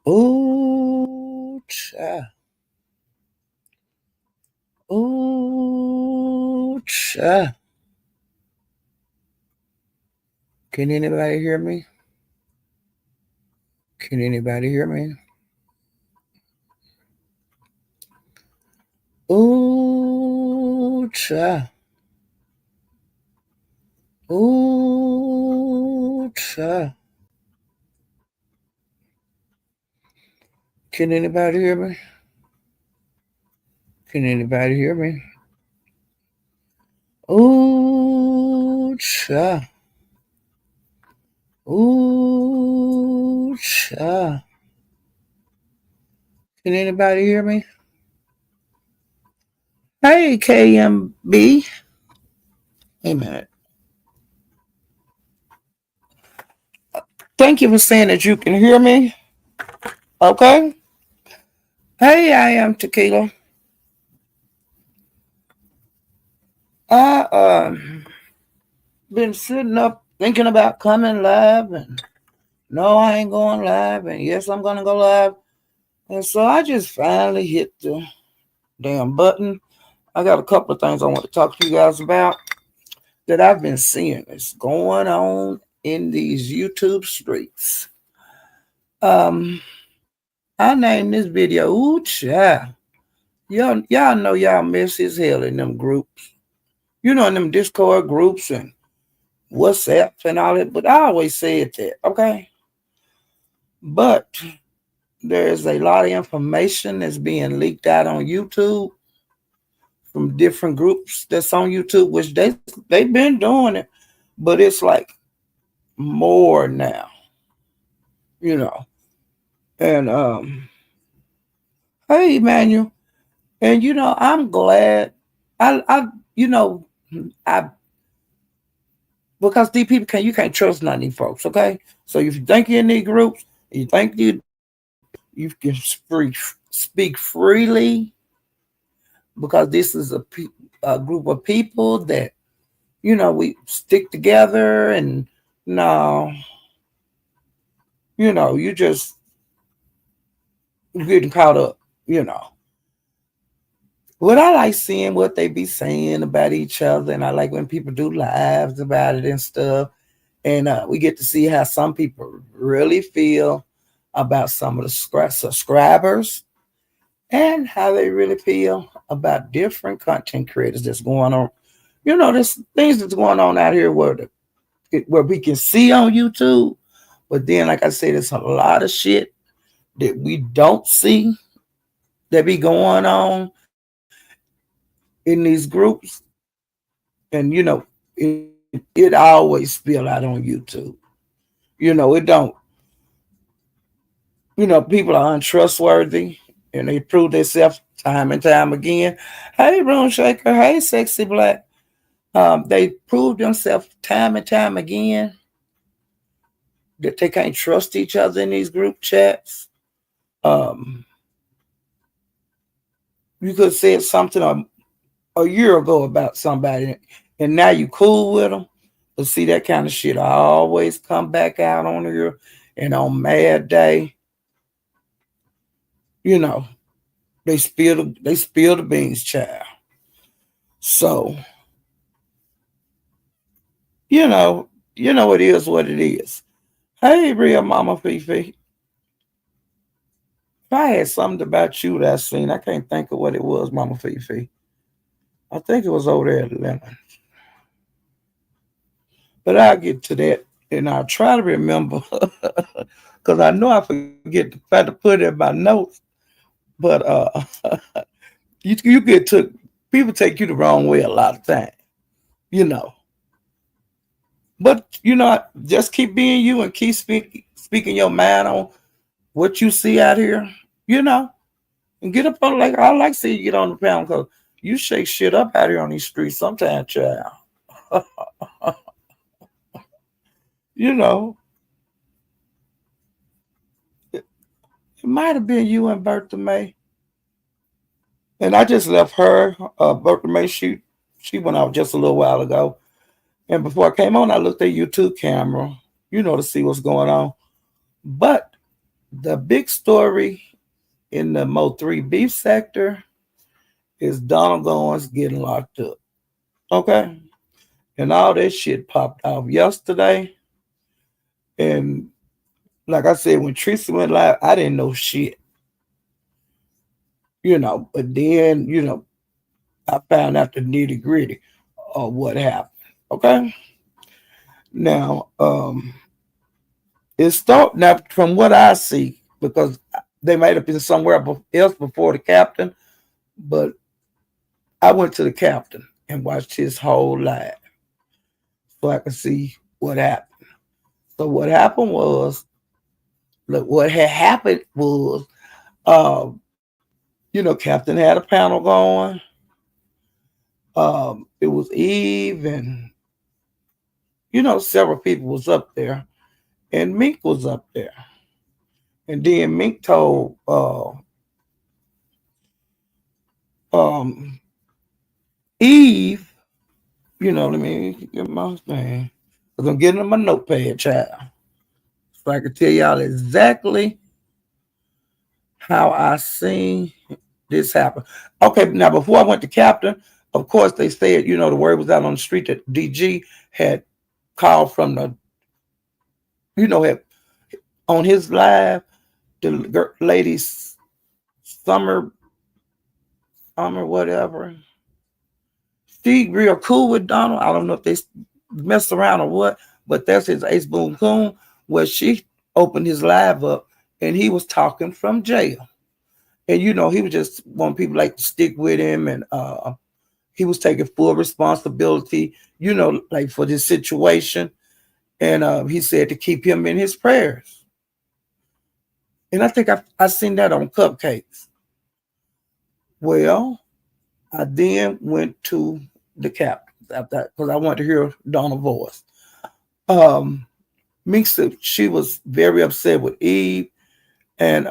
Ooh, cha. Ooh, cha. Can anybody hear me? Can anybody hear me? Ooh, cha. Ooh, cha. Can anybody hear me? Can anybody hear me? Ooh, cha. Ooh, cha. Can anybody hear me? Hey, KMB. Hey, man. Thank you for saying that you can hear me. Okay. Hey, I am Tequila. I been sitting up thinking about coming live, and no, I ain't going live, and yes, I'm gonna go live. And so I just finally hit the damn button. I got a couple of things I want to talk to you guys about that I've been seeing is going on in these YouTube streets. Um, I named this video "Ooh Child." Y'all know y'all miss his hell in them groups. You know, in them Discord groups and WhatsApp and all that. But I always said that, okay? But there's a lot of information that's being leaked out on YouTube from different groups that's on YouTube, which they've been doing it, but it's like more now, you know. And hey, Emmanuel, and I'm glad. I you know I because these people you can't trust none of these folks, okay? So if you think you're in these groups, you think you can speak freely because this is a group of people that we stick together and no, you just getting caught up, you know. What I like seeing what they be saying about each other, and I like when people do lives about it and stuff. And we get to see how some people really feel about some of the subscribers and how they really feel about different content creators that's going on. There's things that's going on out here where we can see on YouTube, but then, like I said, there's a lot of shit that we don't see that be going on in these groups, and it always spill out on YouTube. It don't. People are untrustworthy, and they prove themselves time and time again. Hey, Room Shaker. Hey, Sexy Black. They prove themselves time and time again that they can't trust each other in these group chats. Um, you could have said something a year ago about somebody, and now you cool with them. But see, that kind of shit always come back out on here, and on Mad Day, you know, they spill the beans, child. So you know, it is what it is. Hey, real Mama Fifi. If I had something about you that I seen, I can't think of what it was, Mama Fifi. I think it was over there at Lemon. But I'll get to that and I'll try to remember because I know I forget to put it in my notes. But you get to people take you the wrong way a lot of times, you know. But just keep being you and keep speaking your mind on what you see out here, you know, and get up on like I like to see you get on the pound because you shake shit up out here on these streets sometimes, child. you know, it might have been you and Bertha May. And I just left her, Bertha May. She went out just a little while ago. And before I came on, I looked at YouTube camera, to see what's going on. But The big story in the Mo3 beef sector is Donald Goins getting locked up. Okay? And all that shit popped off yesterday. And like I said, when Teresa went live, I didn't know shit, but then, I found out the nitty gritty of what happened. Okay? Now, it's thought now from what I see, because they might have been somewhere else before the captain, but I went to the captain and watched his whole live so I could see what happened. So what happened was, look, what had happened was, Captain had a panel going. It was Eve and several people was up there, and Mink was up there, and then Mink told um, Eve, let me get my thing, because I'm getting on my notepad, child, so I can tell y'all exactly how I seen this happen. Okay, now before I went to Captain, of course they said, the word was out on the street that DG had called from had on his live, the ladies summer whatever. She real cool with Donald. I don't know if they messed around or what, but that's his Ace Boom Coon, where she opened his live up and he was talking from jail. And he was just wanting people like to stick with him, and he was taking full responsibility, like for this situation. And he said to keep him in his prayers. And I think I seen that on Cupcakes. Well, I then went to the captain after that because I wanted to hear Donna's voice. Mink said she was very upset with Eve, and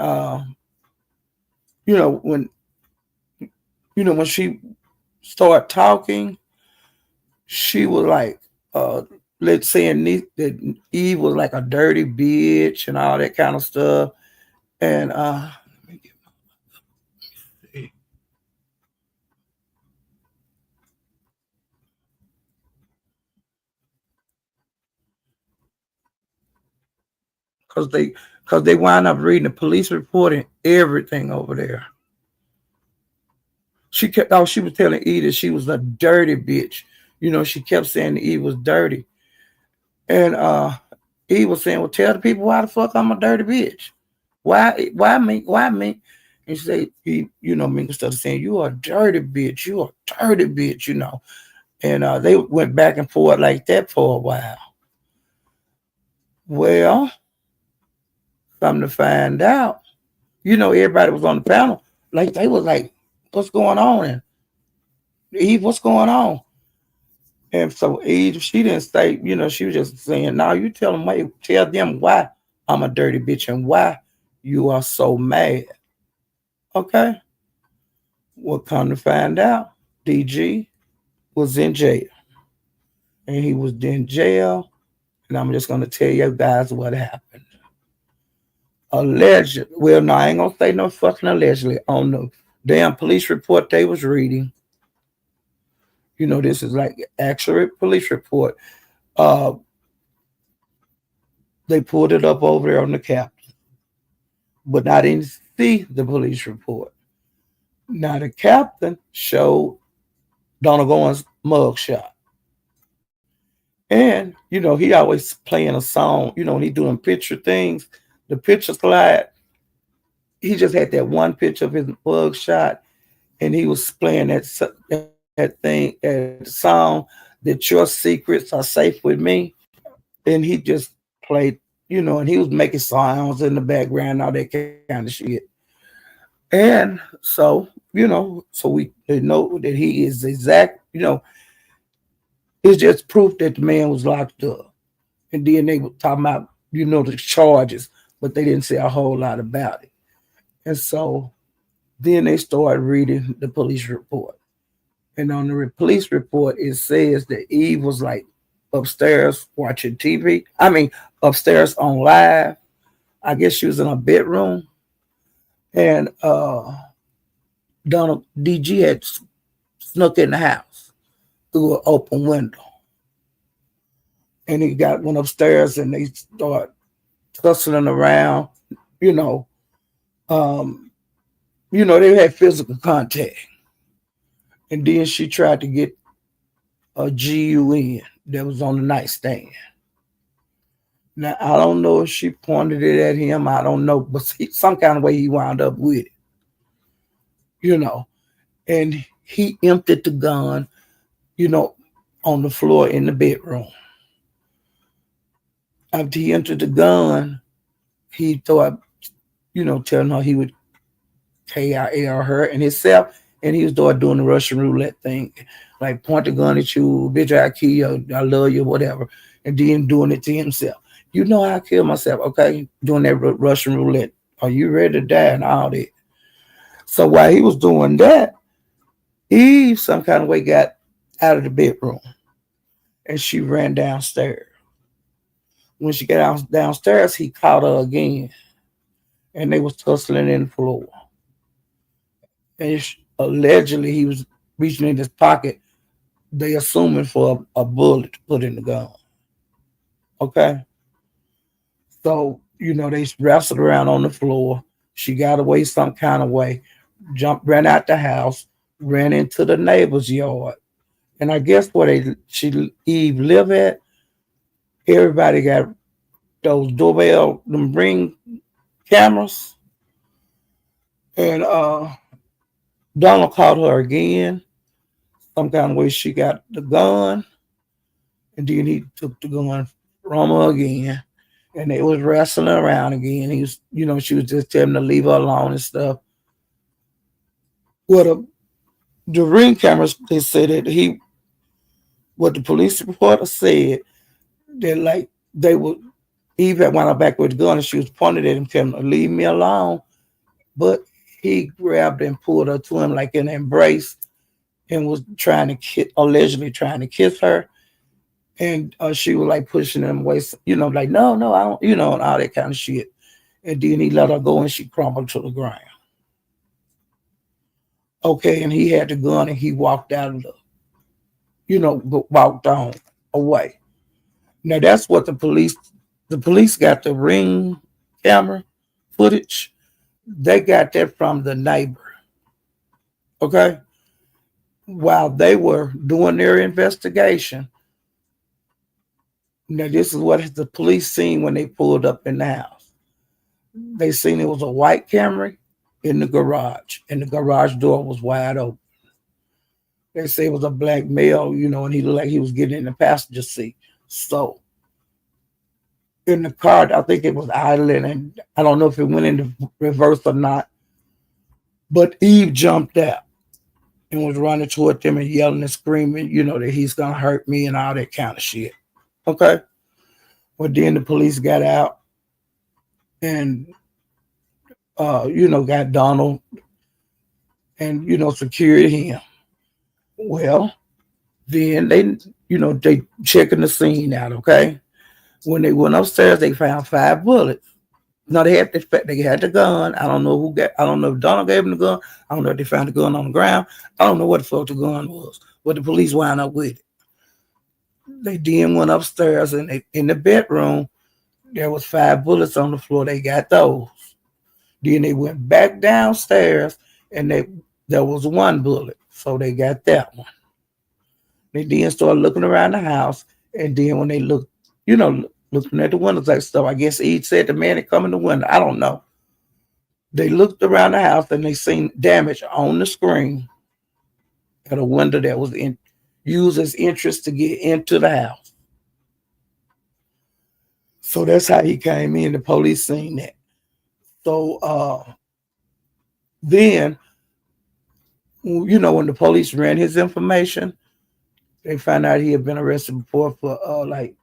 when when she started talking, she was like, let's say that Eve was like a dirty bitch and all that kind of stuff. And let me get because they wind up reading the police report and everything over there. She was telling Eve that she was a dirty bitch. She kept saying that Eve was dirty. And Eve was saying, well, tell the people why the fuck I'm a dirty bitch. Why me? Why me? And she said, Mink started saying, you are a dirty bitch. You are a dirty bitch. And they went back and forth like that for a while. Well, come to find out, everybody was on the panel. Like, they was like, what's going on? And Eve, what's going on? And so Eve, she didn't say, she was just saying, no, you tell them why I'm a dirty bitch and why you are so mad. Okay? Well, come to find out, DG was in jail. And he was in jail. And I'm just going to tell you guys what happened. Allegedly, well, no, I ain't going to say no fucking allegedly. On the damn police report they was reading, this is like actual police report. Uh, they pulled it up over there on the captain, but I didn't see the police report. Now the captain showed Donald Goins' mugshot. And, he always playing a song, when he doing picture things, the picture slide, he just had that one picture of his mugshot, and he was playing that song, that your secrets are safe with me. And he just played, and he was making sounds in the background, all that kind of shit. And so, they know that he is exact, it's just proof that the man was locked up. And then they were talking about, the charges, but they didn't say a whole lot about it. And so then they started reading the police report. And on the police report, it says that Eve was like upstairs watching TV. I mean, upstairs on live. I guess she was in her bedroom, and Donald DG had snuck in the house through an open window, and he went upstairs, and they started tussling around. You know, um, they had physical contact, and then she tried to get a GUN that was on the nightstand. Now I don't know if she pointed it at him. I don't know, but some kind of way he wound up with it. You know, and he emptied the gun. You know, on the floor in the bedroom. After he emptied the gun, he thought, telling her he would KIL her and himself, and he was doing the Russian roulette thing, like point the gun at you, bitch, I kill you, I love you, whatever, and then doing it to himself. You know I kill myself, okay? Doing that Russian roulette. Are you ready to die and all that? So while he was doing that, Eve some kind of way got out of the bedroom and she ran downstairs. When she got downstairs, he caught her again, and they was tussling in the floor. And allegedly, he was reaching in his pocket. They assuming for a bullet to put in the gun. Okay, so they wrestled around on the floor. She got away some kind of way, ran out the house, ran into the neighbor's yard, and I guess where Eve live at, everybody got those doorbell, them Ring cameras, and Donald called her again. Some kind of way she got the gun, and then he took the gun from her again, and they was wrestling around again. He was, she was just telling him to leave her alone and stuff. Well, the Ring cameras, they said that what the police reporter said, that like they would, Eve had wound up back with the gun, and she was pointing at him, telling him to leave me alone. But he grabbed her and pulled her to him like in an embrace, and was allegedly trying to kiss her. And she was like pushing him away, like, no, no, I don't, and all that kind of shit. And then he let her go and she crumbled to the ground. Okay, and he had the gun and he walked out of walked on away. Now that's what the police got the Ring camera footage. They got that from the neighbor. Okay. While they were doing their investigation, now this is what the police seen when they pulled up in the house. They seen it was a white Camry in the garage, and the garage door was wide open. They say it was a black male, and he looked like he was getting in the passenger seat. So in the car, I think it was idling, and I don't know if it went into reverse or not, but Eve jumped out and was running toward them and yelling and screaming, that he's going to hurt me and all that kind of shit. Okay. Well, then the police got out and, got Donald and, secured him. Well, then they checking the scene out, okay? When they went upstairs, they found 5 bullets. No, they had the gun. I don't know if Donald gave him the gun. I don't know if they found the gun on the ground. I don't know what the fuck the gun was. But the police wound up with it. They then went upstairs and in the bedroom, there was 5 bullets on the floor. They got those. Then they went back downstairs and there was 1 bullet. So they got that one. They then started looking around the house. And then when they looked, looking at the windows like stuff, I guess Eve said the man had come in the window. I don't know. They looked around the house and they seen damage on the screen at a window that was used as entrance to get into the house. So that's how he came in. The police seen that. So then, when the police ran his information, they found out he had been arrested before for like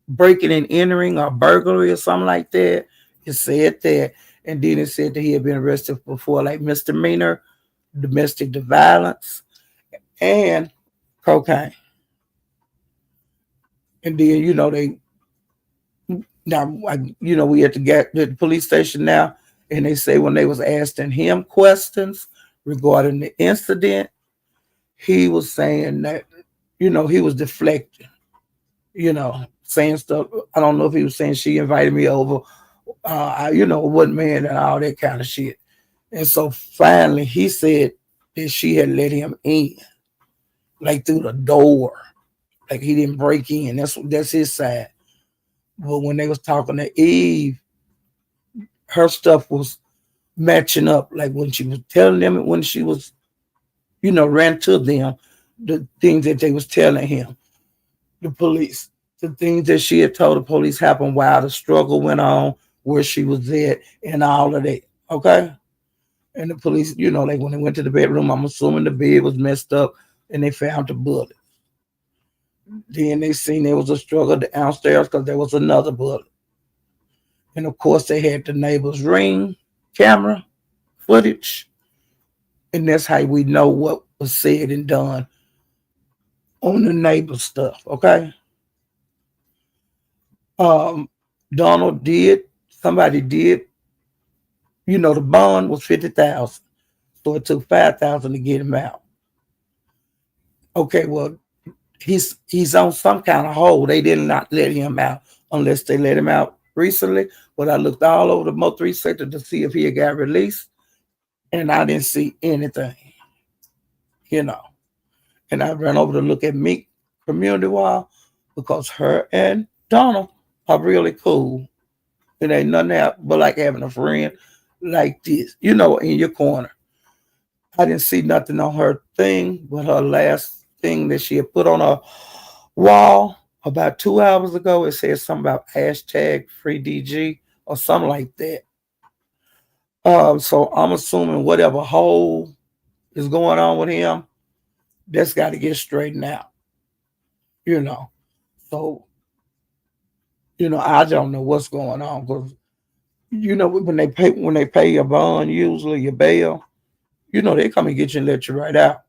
breaking and entering or burglary or something like that. It said that. And then it said that he had been arrested before like misdemeanor, domestic violence, and cocaine. And then, Now, we at the police station now, and they say when they was asking him questions regarding the incident, he was saying that, he was deflecting, saying stuff. I don't know if he was saying she invited me over, what man and all that kind of shit. And so finally he said that she had let him in, like through the door. Like he didn't break in. That's his side. But when they was talking to Eve, her stuff was matching up. Like when she was telling them, when she was, ran to them, the things that they was telling him, the police, the things that she had told the police happened while the struggle went on, where she was at, and all of that. Okay. And the police, like when they went to the bedroom, I'm assuming the bed was messed up and they found the bullet. Then they seen there was a struggle downstairs because there was another bullet. And of course, they had the neighbor's ring camera footage. And that's how we know what was said and done on the neighbor stuff. Okay. Um, Donald did, somebody did, the bond was 50,000. So it took 5,000 to get him out. Okay, well, he's on some kind of hold. They did not let him out unless they let him out recently. But I looked all over the Mo3 sector to see if he had got released, and I didn't see anything, you know. And I ran over to look at Meek Community Wall because her and Donald are really cool. It ain't nothing else but like having a friend like this, in your corner. I didn't see nothing on her thing, but her last thing that she had put on her wall about 2 hours ago, it said something about hashtag free DG or something like that. So I'm assuming whatever hole is going on with him, that's got to get straightened out, you know. So, I don't know what's going on because, when they pay your bond, usually your bail, they come and get you and let you right out.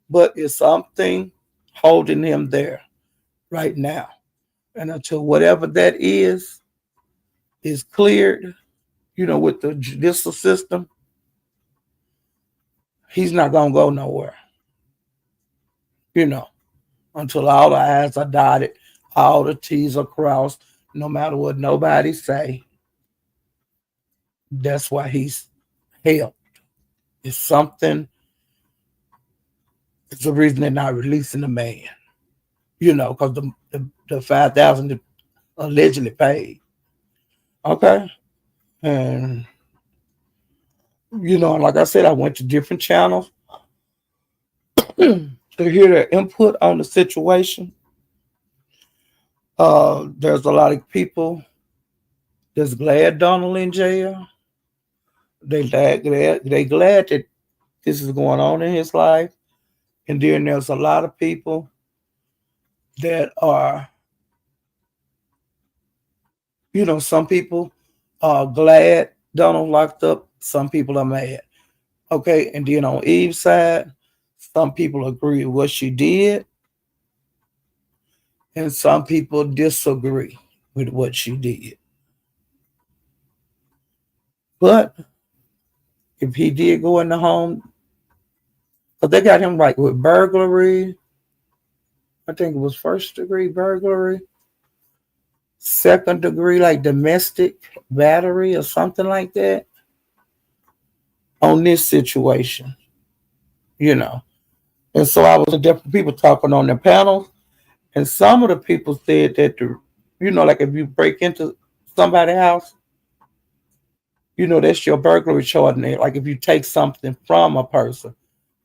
But it's something holding him there right now. And until whatever that is cleared, with the judicial system, he's not gonna go nowhere, you know, until all the I's are dotted, all the T's are crossed, no matter what nobody say. That's why he's held. It's something, it's the reason they're not releasing the man, because the 5,000 allegedly paid. Okay. And like I said, I went to different channels to hear their input on the situation. There's a lot of people that's glad Donald in jail. They glad that this is going on in his life. And then there's a lot of people that are, some people are glad Donald locked up. Some people are mad. Okay. And then on Eve's side, some people agree with what she did, and some people disagree with what she did. But if he did go in the home, because they got him like with burglary, I think it was first degree burglary, second degree like domestic battery or something like that on this situation, you know. And so I was a different people talking on the panels, and some of the people said that like if you break into somebody's house, that's your burglary charge. Like if you take something from a person,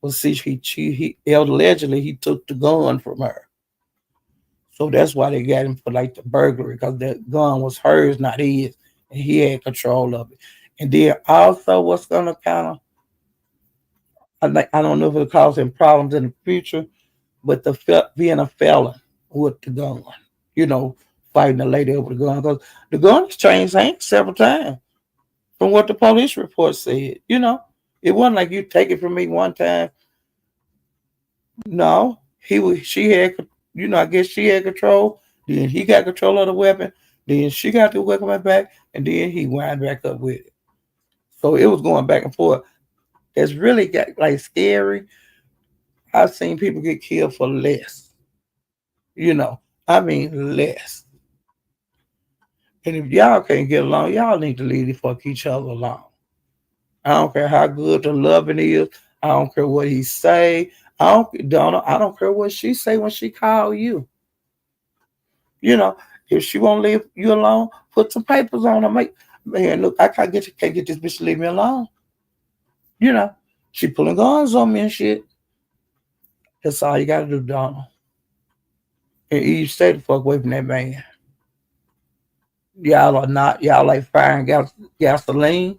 well, see, he allegedly he took the gun from her, so that's why they got him for like the burglary because that gun was hers, not his, and he had control of it. And then also, what's gonna kind of I don't know if it'll cause him problems in the future, but being a felon with the gun, you know, fighting a lady over the gun because the gun has changed hands several times from what the police report said. It wasn't like you take it from me one time. No, she had, I guess she had control. Then he got control of the weapon. Then she got to work my back, and then he wind back up with it. So it was going back and forth. That's really got like scary. I've seen people get killed for less. You know, I mean less. And if y'all can't get along, y'all need to leave the fuck each other alone. I don't care how good the loving is. I don't care what he say. I don't care what she say when she call you. You know, if she won't leave you alone, put some papers on her. Make man, look, I can't get this bitch to leave me alone. You know, she pulling guns on me and shit. That's all you gotta do, Donald. And you stay the fuck away from that man. Y'all are not. Y'all like firing gasoline.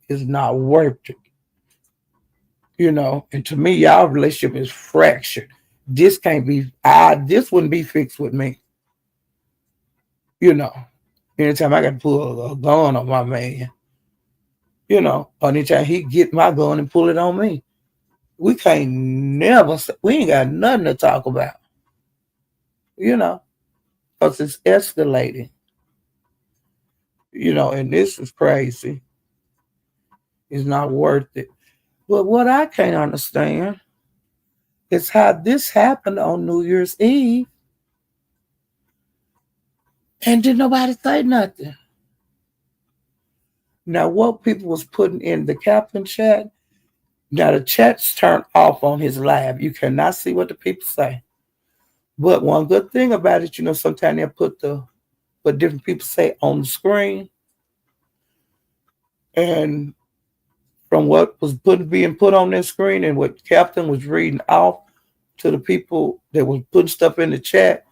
It's not worth it. You know, and to me, y'all relationship is fractured. This can't be. This wouldn't be fixed with me. You know, anytime I got to pull a gun on my man, you know, or anytime he get my gun and pull it on me, we can't never. We ain't got nothing to talk about. You know, because it's escalating. You know, and this is crazy. It's not worth it. But what I can't understand is how this happened on New Year's Eve and did nobody say nothing. Now, what people was putting in the captain chat, now the chat's turned off on his live. You cannot see what the people say. But one good thing about it, you know, sometimes they put what different people say on the screen. And from what was being put on that screen and what Captain was reading off to the people that was putting stuff in the chat,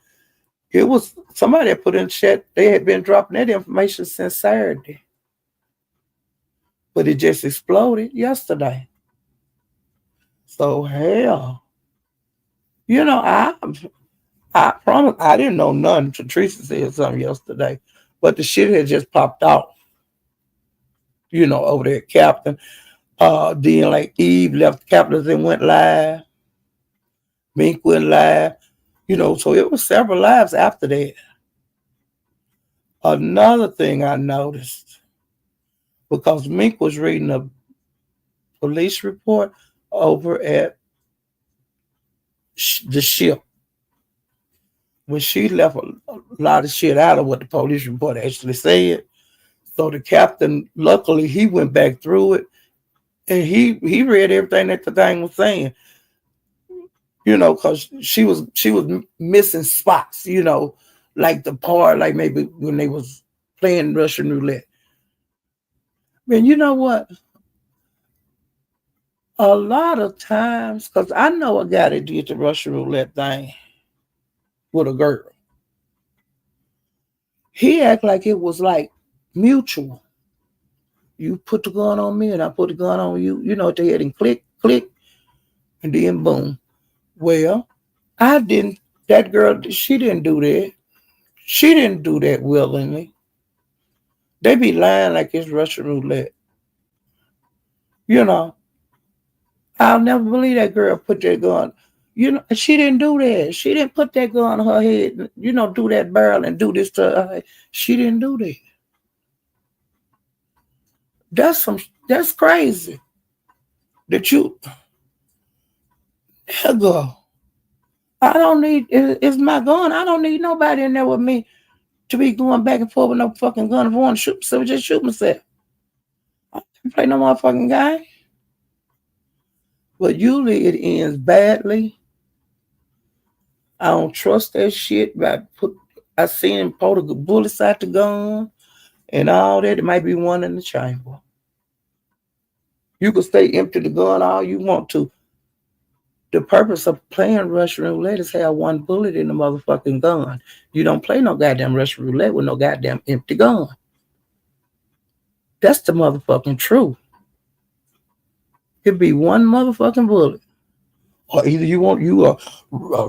it was somebody that put in the chat, they had been dropping that information since Saturday. But it just exploded yesterday. So hell, you know, I promise I didn't know nothing. Teresa said something yesterday, but the shit had just popped off. You know, over there, Captain. Then like Eve left Captain and went live. Mink went live. You know, so it was several lives after that. Another thing I noticed, because Mink was reading a police report over at the ship. When she left a lot of shit out of what the police report actually said. So the captain, luckily, he went back through it and he read everything that the thing was saying. You know, because she was missing spots. You know, like the part, like maybe when they was playing Russian roulette. Man, you know what? A lot of times, because I know a guy that did the Russian roulette thing with a girl. He act like it was like mutual. You put the gun on me and I put the gun on you. You know what they had and click, click, and then boom. Well, I didn't. That girl, she didn't do that. She didn't do that willingly. They be lying like it's Russian roulette. You know, I'll never believe that girl put that gun. You know, she didn't do that. She didn't put that gun on her head. You know, do that barrel and do this to her. She didn't do that. That's some. That's crazy. That you, nigga. I don't need. It's my gun. I don't need nobody in there with me to be going back and forth with no fucking gun. If I want to shoot myself, just shoot myself. I can't play no motherfucking game. But usually it ends badly. I don't trust that shit. I seen him pull the bullets out the gun and all that. It might be one in the chamber. You can stay empty the gun all you want to. The purpose of playing Russian roulette is have one bullet in the motherfucking gun. You don't play no goddamn Russian roulette with no goddamn empty gun. That's the motherfucking truth. It'd be one motherfucking bullet. Or either you are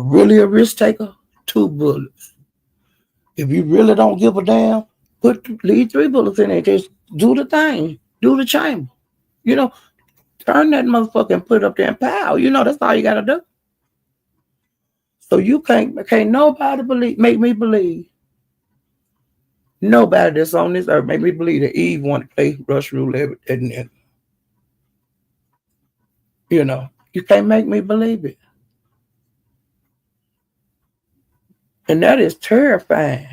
really a risk taker, two bullets. If you really don't give a damn, leave three bullets in there. Just do the thing. Do the chamber. You know, turn that motherfucker and put it up there and pow. You know, that's all you gotta do. So you can't nobody make me believe Nobody that's on this earth made me believe that Eve wanted to play Russian roulette. And you can't make me believe it. And that is terrifying.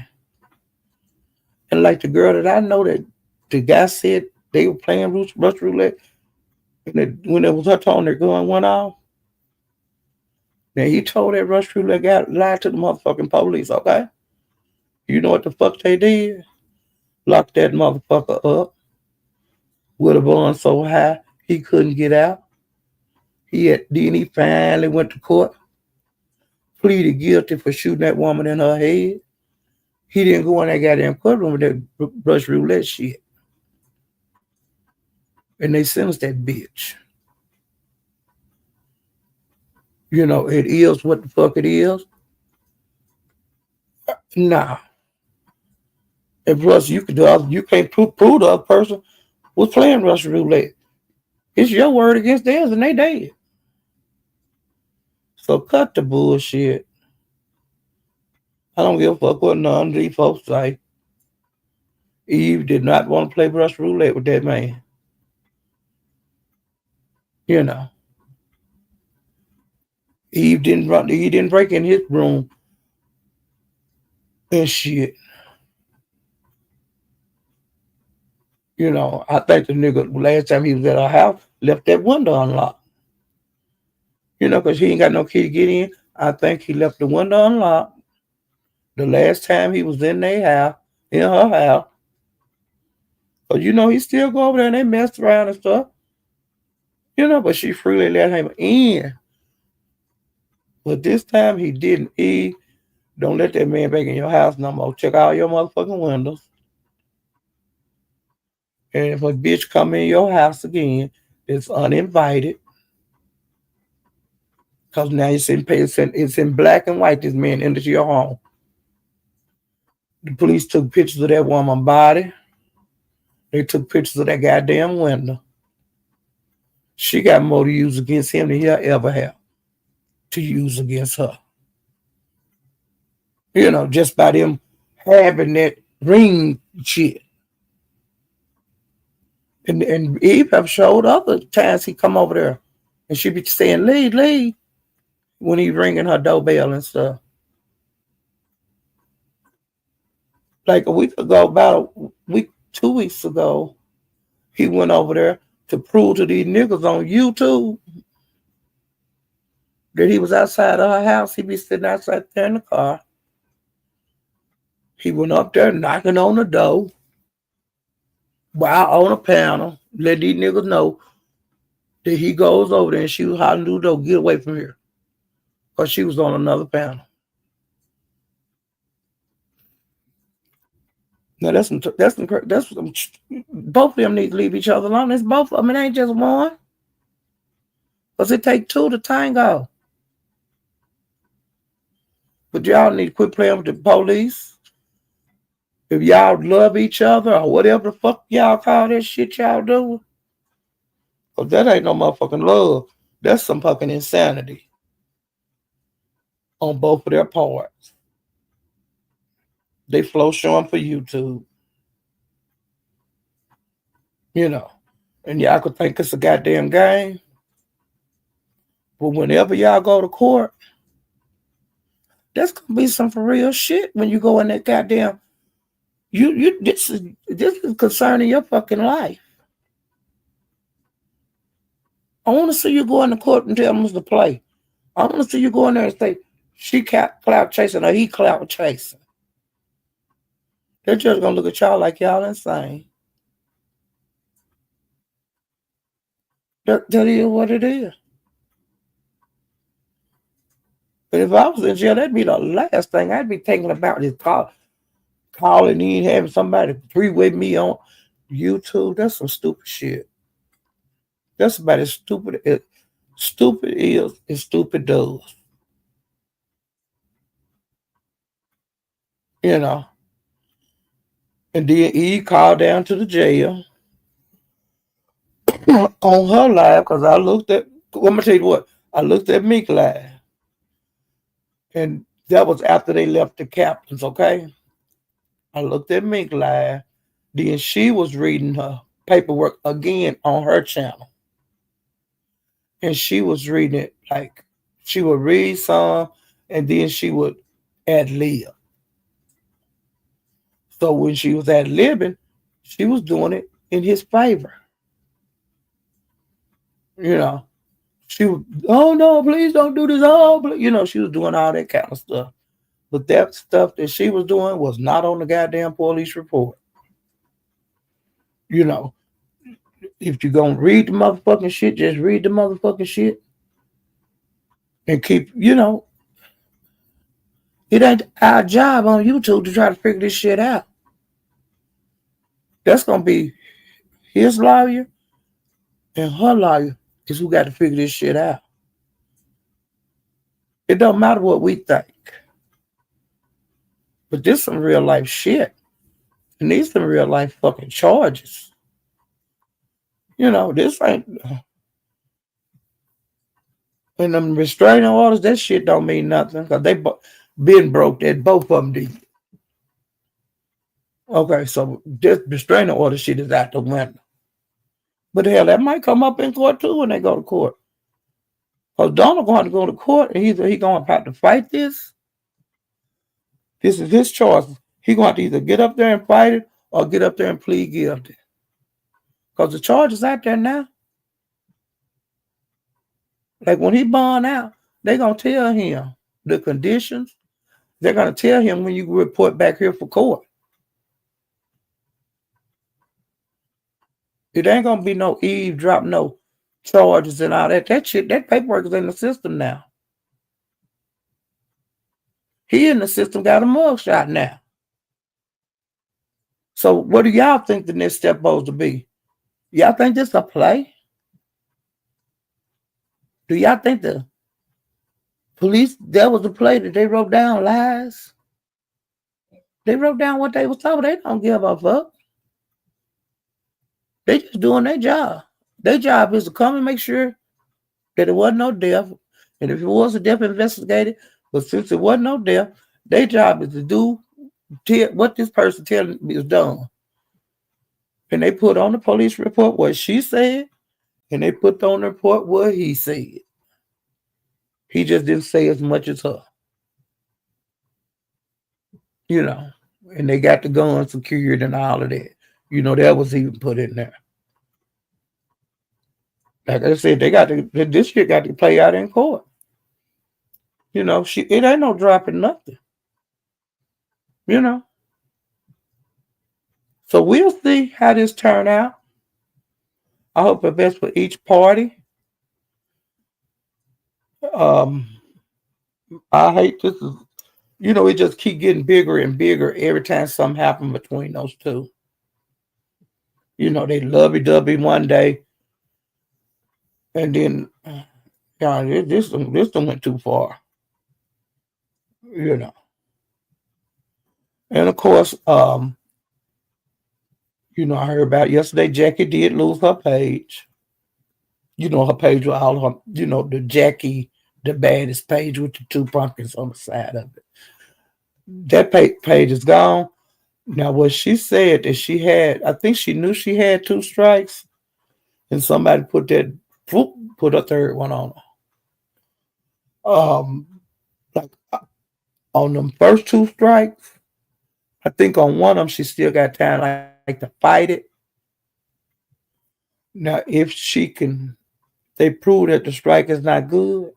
And like the girl that I know that the guy said they were playing Russian roulette, and when it was her turn, their gun went off. Now he told that Russian roulette guy lied to the motherfucking police, okay? You know what the fuck they did? Locked that motherfucker up with a bond so high he couldn't get out. Then he finally went to court, pleaded guilty for shooting that woman in her head. He didn't go in that goddamn courtroom with that Russian roulette shit. And they sentenced that bitch. It is what the fuck it is. Nah. And plus, you can't prove the other person was playing Russian roulette. It's your word against theirs, and they dead. So cut the bullshit. I don't give a fuck what none of these folks say. Eve did not want to play Russian roulette with that man. Eve didn't run. He didn't break in his room and shit. I think the nigga last time he was at our house left that window unlocked. Because he ain't got no key to get in. I think he left the window unlocked the last time he was in their house, in her house. But he still go over there and they messed around and stuff. But she freely let him in. But this time he didn't. Don't let that man back in your house no more. Check all your motherfucking windows. And if a bitch come in your house again, it's uninvited. Because now it's in black and white, this man entered your home. The police took pictures of that woman's body. They took pictures of that goddamn window. She got more to use against him than he'll ever have to use against her. Just by them having that ring shit. And Eve have showed other times he come over there and she be saying, leave, when he ringing her doorbell and stuff. Like a week ago, about a week, 2 weeks ago, he went over there to prove to these niggas on YouTube that he was outside of her house. He be sitting outside there in the car. He went up there knocking on the door while on a panel, let these niggas know that he goes over there and she was hollering through the door, get away from here. Because she was on another panel. Now that's some both of them need to leave each other alone. It's both of them. It ain't just one. Because it take two to tango. But y'all need to quit playing with the police. If y'all love each other or whatever the fuck y'all call that shit y'all do. Because that ain't no motherfucking love. That's some fucking insanity. On both of their parts. They flow showing for YouTube. And y'all could think it's a goddamn game. But whenever y'all go to court, that's gonna be some for real shit when you go in that goddamn. This is concerning your fucking life. I want to see you go in the court and tell them to play. I want to see you go in there and say she clout chasing or he clout chasing. They're just gonna look at y'all like y'all insane. That is what it is. But if I was in jail, that'd be the last thing I'd be thinking about is calling in, having somebody three-way me on YouTube. That's some stupid shit. That's about as stupid as stupid is as stupid does. And then he called down to the jail on her live because I'm gonna tell you what, I looked at Meek live. And that was after they left the captains, okay? I looked at Mink Live. Then she was reading her paperwork again on her channel. And she was reading it like she would read some and then she would ad lib. So when she was ad libbing, she was doing it in his favor. You know, she was, oh no, please don't do this. Oh, she was doing all that kind of stuff. But that stuff that she was doing was not on the goddamn police report. You know, if you're going to read the motherfucking shit, just read the motherfucking shit and keep, it ain't our job on YouTube to try to figure this shit out. That's going to be his lawyer and her lawyer is who got to figure this shit out. It don't matter what we think. But this some real life shit. And these some real life fucking charges. This ain't. And them restraining orders, that shit don't mean nothing. Because they been broke that both of them did. Okay, so this restraining order shit is out the window. But hell, that might come up in court too when they go to court. Because Donald going to go to court and he's going to have to fight this. This is his choice. He's going to either get up there and fight it or get up there and plead guilty. Because the charge is out there now. Like when he bond out, they're going to tell him the conditions. They're going to tell him when you report back here for court. It ain't going to be no eavesdrop, no charges and all that. That shit, that paperwork is in the system now. He in the system got a mugshot now. So what do y'all think the next step supposed to be? Y'all think this a play? Do y'all think the police, that was a play that they wrote down lies? They wrote down what they was told. They don't give a fuck. They just doing their job. Their job is to come and make sure that it wasn't no death. And if it was a death, investigated. But since it wasn't no death, their job is to do what this person telling me is done. And they put on the police report what she said, and they put on the report what he said. He just didn't say as much as her. And they got the gun secured and all of that. That was even put in there. Like I said, this shit got to play out in court. It ain't no dropping nothing. So we'll see how this turn out. I hope the best for each party. I hate this. It just keep getting bigger and bigger every time something happens between those two. They lovey-dovey one day, and then, this one went too far. And of course, I heard about yesterday. Jackie did lose her page. Her page with all her, the Jackie, the baddest page with the two pumpkins on the side of it. That page is gone. Now, what she said that she had, I think she knew she had 2 strikes, and somebody put a third one on her. Like on them first 2 strikes, I think on one of them she still got time like to fight it. Now, if they prove that the strike is not good,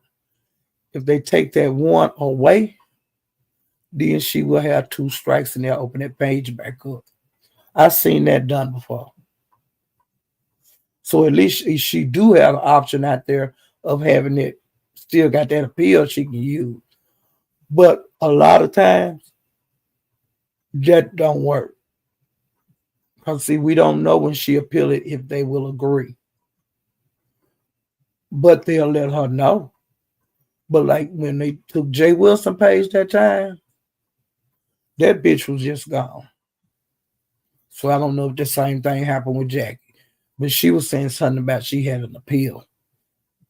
if they take that one away, then she will have 2 strikes and they'll open that page back up. I've seen that done before. So at least she do have an option out there of having it, still got that appeal she can use. But a lot of times, that don't work. Because see, we don't know when she appeal it if they will agree. But they'll let her know. But like when they took Jay Wilson page that time, that bitch was just gone. So I don't know if the same thing happened with Jackie. But she was saying something about she had an appeal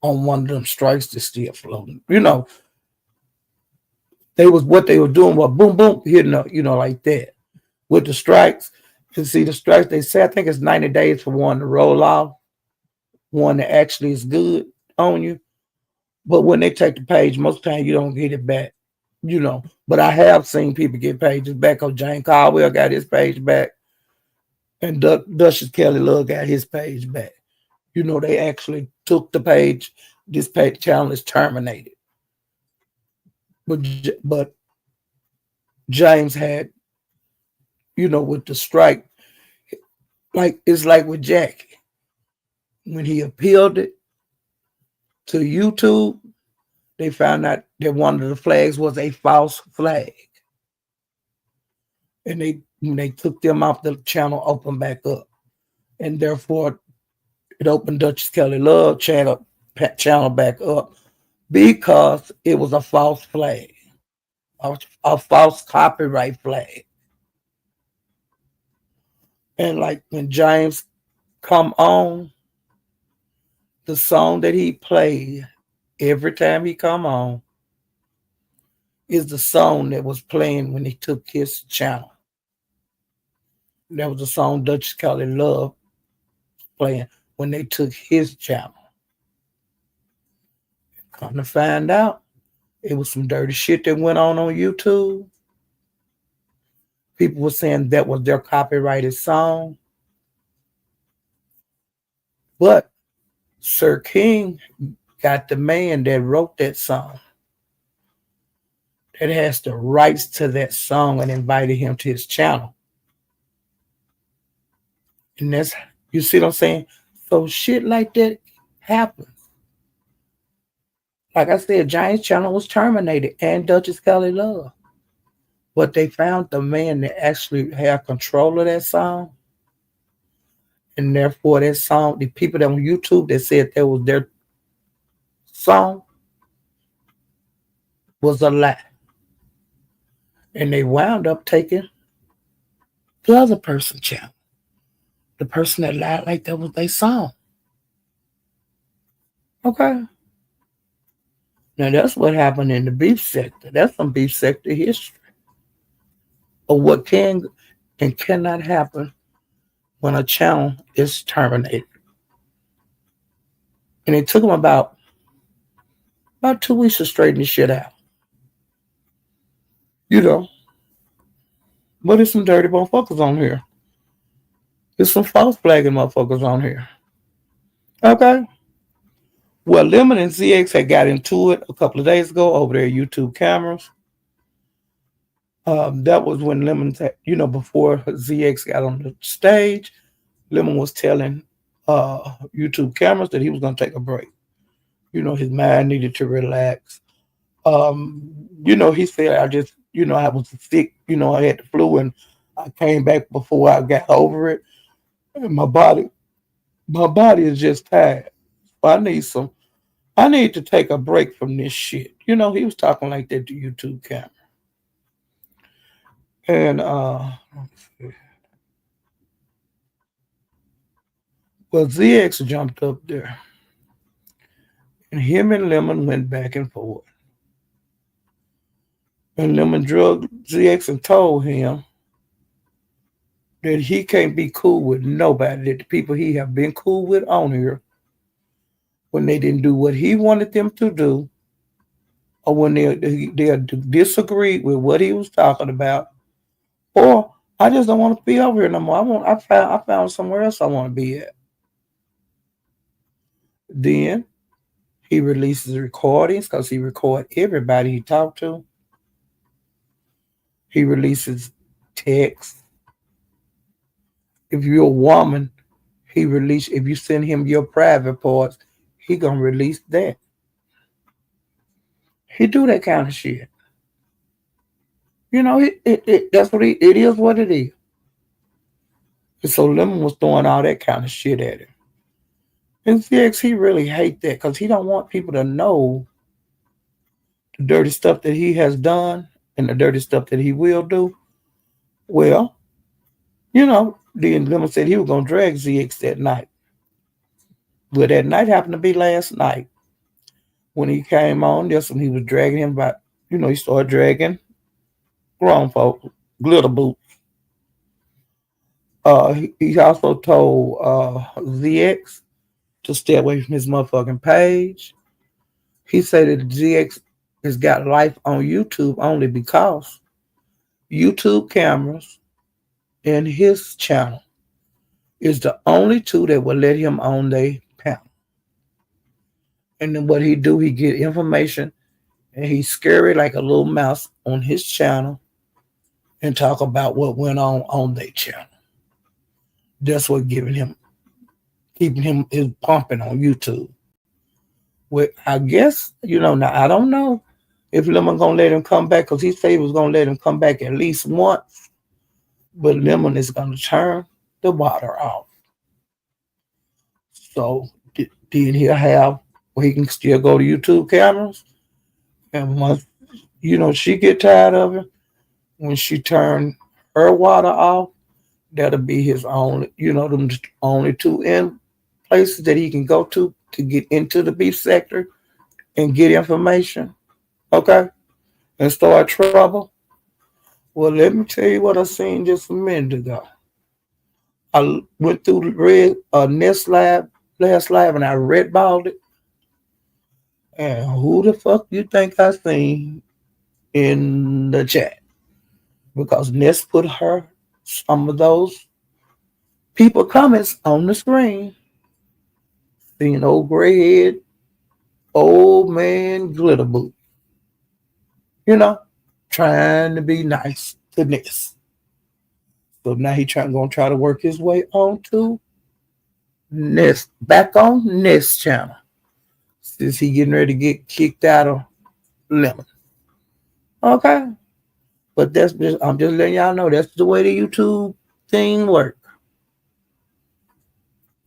on one of them strikes that's still floating. What they were doing was boom, boom, like that. with the strikes. And see the strikes, they say I think it's 90 days for one to roll off, one that actually is good on you. But when they take the page, most of the time you don't get it back, you know. But I have seen people get pages back. Because Jane Caldwell got his page back, and Duchess Kelly Love got his page back. You know, they actually took the page. This page channel is terminated. But James had, with the strike, like it's like with Jackie. When he appealed it to YouTube, they found out that one of the flags was a false flag. And when they took them off, the channel opened back up. And therefore it opened Duchess Kelly Love channel back up because it was a false flag, a false copyright flag. And like when James come on, the song that he played every time he come on is the song that was playing when he took his channel. That was the song Duchess Kelly Love playing when they took his channel. Come to find out, it was some dirty shit that went on YouTube. People were saying that was their copyrighted song. But Sir King got the man that wrote that song, that has the rights to that song, and invited him to his channel. And that's, you see what I'm saying? So shit like that happens. Like I said, Giant's channel was terminated and Duchess Kelly Love. But they found the man that actually had control of that song. And therefore that song, the people that on YouTube that said that was their song was a lie. And they wound up taking the other person's channel. The person that lied like that was their song. Okay. Now that's what happened in the beef sector. That's some beef sector history of what can and cannot happen when a channel is terminated. And it took them about 2 weeks to straighten this shit out. But there's some dirty motherfuckers on here. There's some false flagging motherfuckers on here. Okay? Well, Lemon and ZX had got into it a couple of days ago over their YouTube cameras. That was when Lemon, before ZX got on the stage, Lemon was telling YouTube cameras that he was going to take a break. His mind needed to relax. He said, I was sick, I had the flu and I came back before I got over it. And my body is just tired. I need to take a break from this shit. He was talking like that to YouTube camera. And ZX jumped up there. And him and Lemon went back and forth. And Lemon drugged ZX and told him that he can't be cool with nobody, that the people he have been cool with on here, when they didn't do what he wanted them to do, or when they disagreed with what he was talking about, or I just don't want to be over here no more. I found somewhere else I want to be at. Then he releases recordings because he records everybody he talked to. He releases texts. If you're a woman, if you send him your private parts, he gonna release that. He do that kind of shit. That's what it is what it is. And so Lemon was throwing all that kind of shit at him. And CX, he really hate that because he don't want people to know the dirty stuff that he has done and the dirty stuff that he will do. Well, then Lemon said he was going to drag ZX that night. Well, that night happened to be last night. When he came on, that's when he was dragging him he started dragging grown folk, glitter boots. He also told ZX to stay away from his motherfucking page. He said that ZX has got life on YouTube only because YouTube cameras and his channel is the only two that will let him on their panel. And then what he do, he get information and he's scary like a little mouse on his channel and talk about what went on their channel. That's what giving him, keeping him is pumping on YouTube. Well, I guess now I don't know if Lemon gonna let him come back because he said he was gonna let him come back at least once, but Lemon is gonna turn the water off. So then he'll have where he can still go to YouTube cameras, and once she get tired of it, when she turn her water off, that'll be his only, them only two in places that he can go to get into the beef sector and get information. Okay, and start trouble. Well, let me tell you what I seen just a minute ago. I went through the red Nest Lab last live and I red balled it. And who the fuck you think I seen in the chat? Because Nest put her some of those people comments on the screen. Seeing old gray head, old man glitter boot. You know, trying to be nice to Nest. So now gonna try to work his way on to Nest, back on Nest channel. Since he getting ready to get kicked out of Lemon. Okay. But I'm just letting y'all know that's the way the YouTube thing work.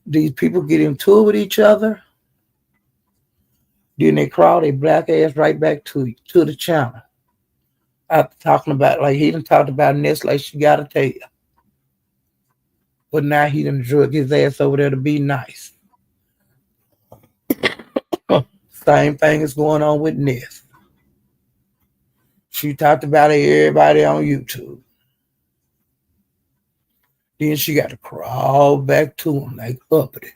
These people get into it with each other, then they crawl their black ass right back to the channel. After talking about, like he done talked about Nest like she gotta tell you. But now he done drug his ass over there to be nice. Same thing is going on with Nest. She talked about it, everybody on YouTube. Then she got to crawl back to him like uppity.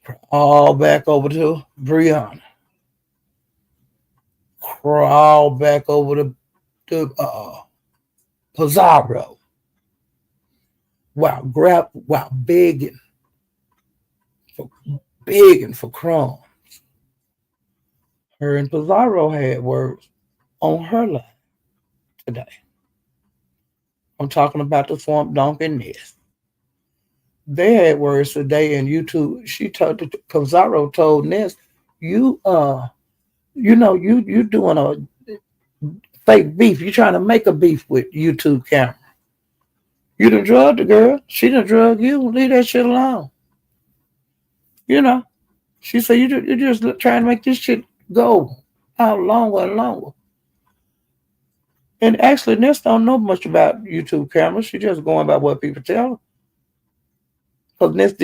Crawl back over to Brianna. Crawl back over to Pizarro. While begging for crumbs. Her and Pizarro had words on her line today. I'm talking about the Swamp Donkey Nest. They had words today in YouTube. Pizarro told Nest, you you doing a fake beef. You trying to make a beef with YouTube camera. You done drug the girl. She done drug you. Leave that shit alone. You know. She said you're just trying to make this shit go out longer and longer. And actually, Ness don't know much about YouTube cameras. She just going by what people tell her. Because Ness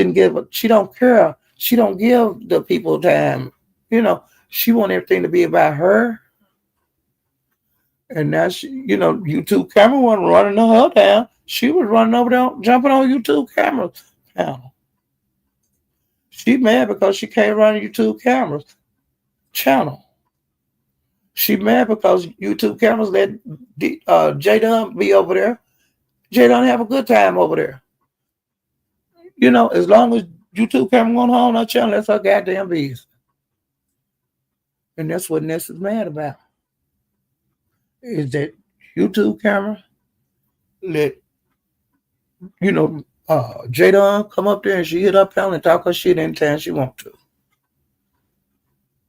she don't care. She don't give the people time. She want everything to be about her. And now YouTube camera wasn't running her down. She was running over there, jumping on YouTube camera panel. She mad because she can't run YouTube cameras channel. She mad because YouTube cameras let J Dunn be over there. J Dunn have a good time over there. As long as YouTube camera won't on her channel, that's her goddamn business. And that's what Ness is mad about. Is that YouTube camera let J Dunn come up there and she hit her panel and talk her shit anytime she want to.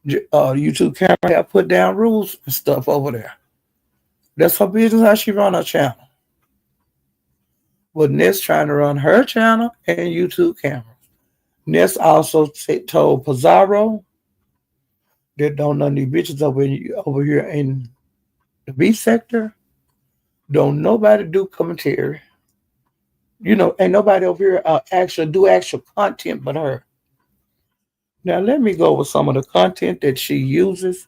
YouTube camera have put down rules and stuff over there. That's her business how she run her channel. But Ness trying to run her channel and YouTube cameras. Ness also told Pizarro that don't none of these bitches over here in the B sector, don't nobody do commentary. Ain't nobody over here actually do actual content but her. Now let me go with some of the content that she uses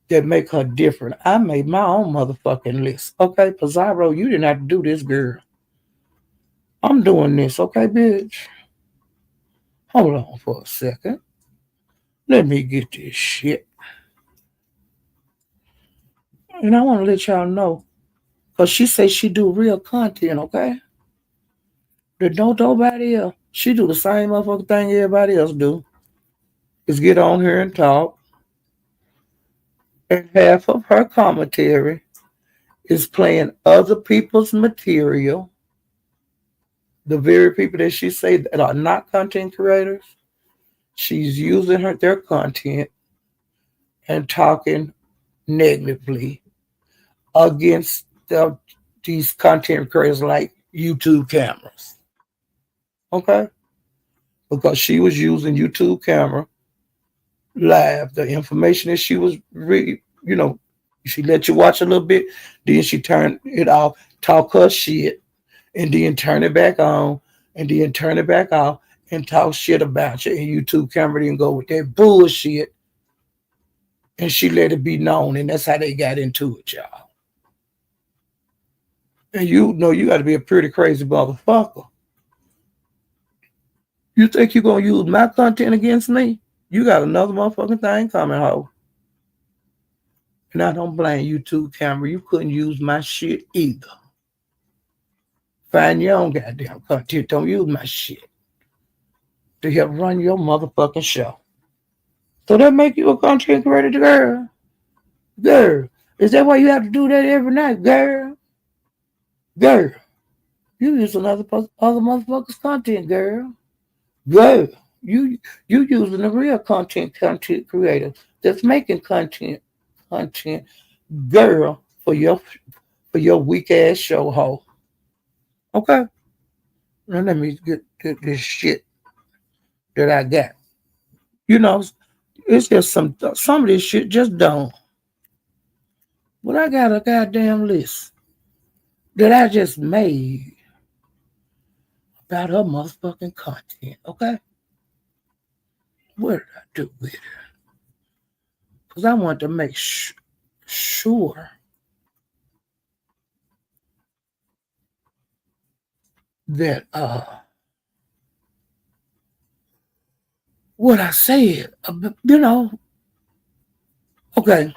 that make her different. I made my own motherfucking list. Okay, Pizarro, you didn't have to do this, girl. I'm doing this, okay, bitch? Hold on for a second. Let me get this shit. And I want to let y'all know, because she say she do real content, okay? That don't nobody else. She do the same motherfucking thing everybody else do. Is get on here and talk. And half of her commentary is playing other people's material. The very people that she say that are not content creators, she's using their content and talking negatively against these content creators like YouTube cameras. Okay? Because she was using YouTube camera live. The information that she was she let you watch a little bit, then she turned it off, talk her shit, and then turn it back on, and then turn it back off, and talk shit about you. And YouTube camera didn't go with that bullshit, and she let it be known, and that's how they got into it, y'all. And you know you got to be a pretty crazy motherfucker. You think you're gonna use my content against me? You got another motherfucking thing coming, ho. And I don't blame YouTube camera. You couldn't use my shit either. Find your own goddamn content. Don't use my shit to help run your motherfucking show. So that make you a content creator, girl. Girl. Is that why you have to do that every night, girl? Girl. You use other motherfuckers' content, girl. Girl. You using a real content creator that's making content, girl, for your weak ass show, ho. Okay. Now let me get this shit that I got. You know, it's just some of this shit just don't. But I got a goddamn list that I just made about her motherfucking content. Okay, what did I do with it? Because I want to make sure that what I said, okay.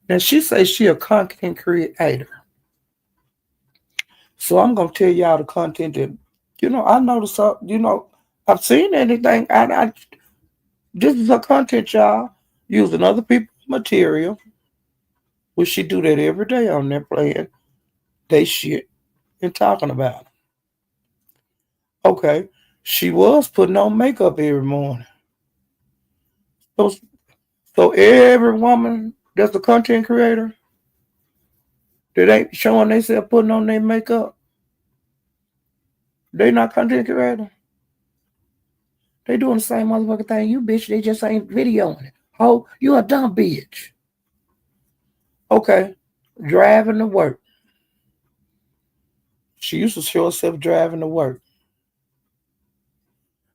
Now she says she a content creator. So I'm gonna tell y'all the content that I noticed. I've seen anything. This is her content, y'all, using other people's material, which she do that every day on there playing they shit and talking about it. Okay, she was putting on makeup every morning. So, so every woman that's a content creator that ain't showing themselves putting on their makeup, they not content creator. They doing the same motherfucking thing you bitch. They just ain't videoing it. Oh, you a dumb bitch. Okay, driving to work. She used to show herself driving to work.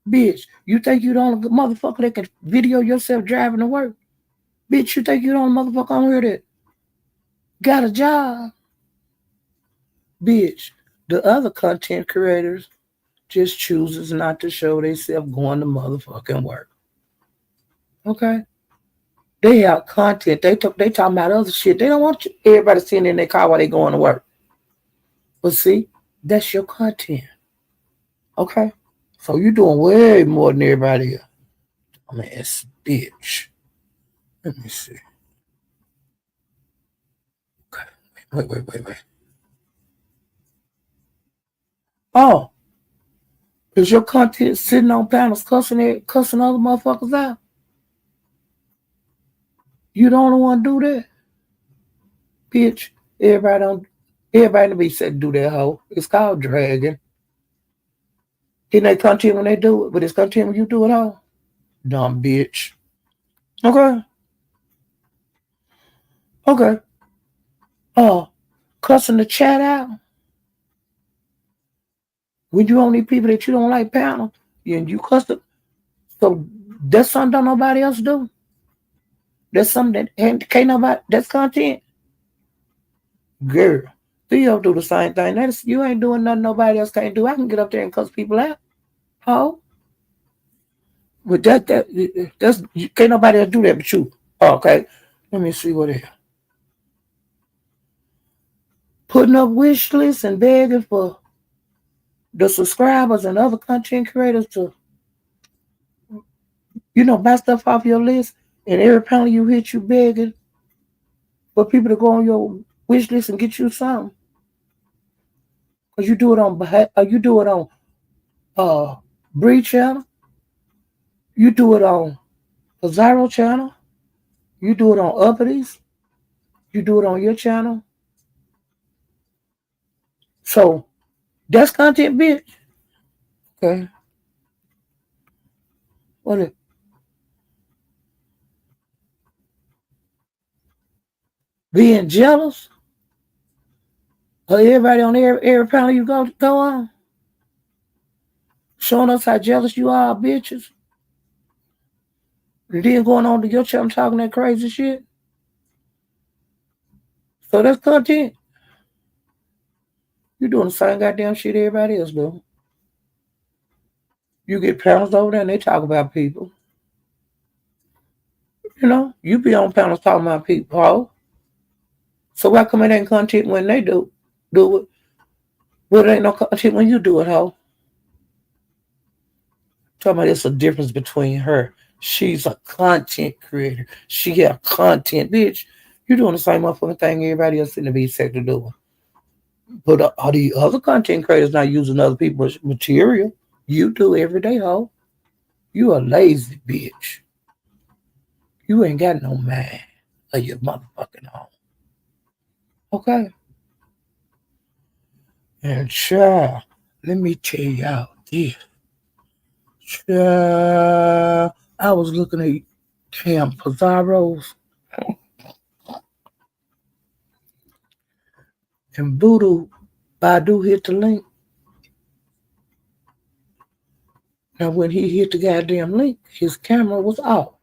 Bitch, you think you the only motherfucker that can video yourself driving to work? Bitch, you think you the only motherfucker on here that got a job? Bitch, the other content creators just chooses not to show themselves going to motherfucking work. Okay? They have content. They talking about other shit. They don't want everybody sitting in their car while they going to work. But see, that's your content. Okay? So you doing way more than everybody else. I mean, it's bitch. Let me see. Okay. Wait. Oh, is your content sitting on panels cussing other motherfuckers out? You don't want to do that? Bitch, everybody to be said to do that hoe. It's called dragging. Then they content when they do it, but it's content when you do it all. Dumb bitch. Okay. Okay. Oh, cussing the chat out. When you only people that you don't like panel, and you cuss it. So that's something don't nobody else do. That's something that can't nobody, that's content. Girl, Theo do the same thing. You ain't doing nothing nobody else can't do. I can get up there and cuss people out. Oh, but that's can't nobody else do that but you. Oh, okay, let me see what else. Putting up wish lists and begging for the subscribers and other content creators to, buy stuff off your list. And every penny you hit, you begging for people to go on your wish list and get you something. Cause you do it on Bree channel, you do it on Pizarro channel, you do it on Uppity, you do it on your channel. So that's content, bitch. Okay, what is being jealous of everybody on every panel you go on, showing us how jealous you are, bitches, and then going on to your channel talking that crazy shit. So that's content. You doing the same goddamn shit everybody else do. You get panels over there and they talk about people. You be on panels talking about people. Oh, so why come it ain't content when they do it? Well, it ain't no content when you do it, ho. Talking about it's a difference between her. She's a content creator. She got content, bitch. You doing the same motherfucking thing everybody else in the B sector doing. But are the other content creators not using other people's material? You do every day, ho. You a lazy bitch. You ain't got no man of your motherfucking own. Okay? And child, let me tell y'all this. Child, I was looking at Cam Pizarro's and Voodoo Badu hit the link. Now when he hit the goddamn link, his camera was off.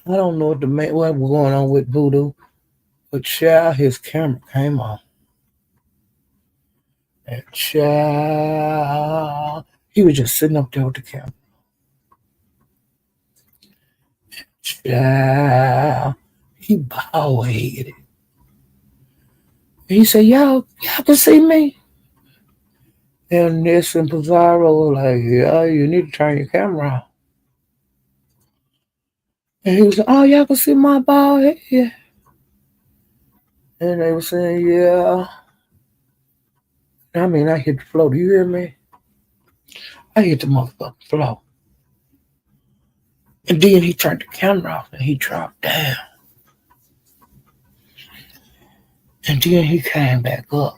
I don't know what was going on with Voodoo, but child, his camera came on. And child, he was just sitting up there with the camera. Child, he bald headed. He said, y'all can see me. And this and Pizarro was like, yeah, you need to turn your camera on. And he was like, oh, y'all can see my bald head. And they were saying, yeah. I mean, I hit the floor. Do you hear me? I hit the motherfucking floor. And then he turned the camera off and he dropped down. And then he came back up.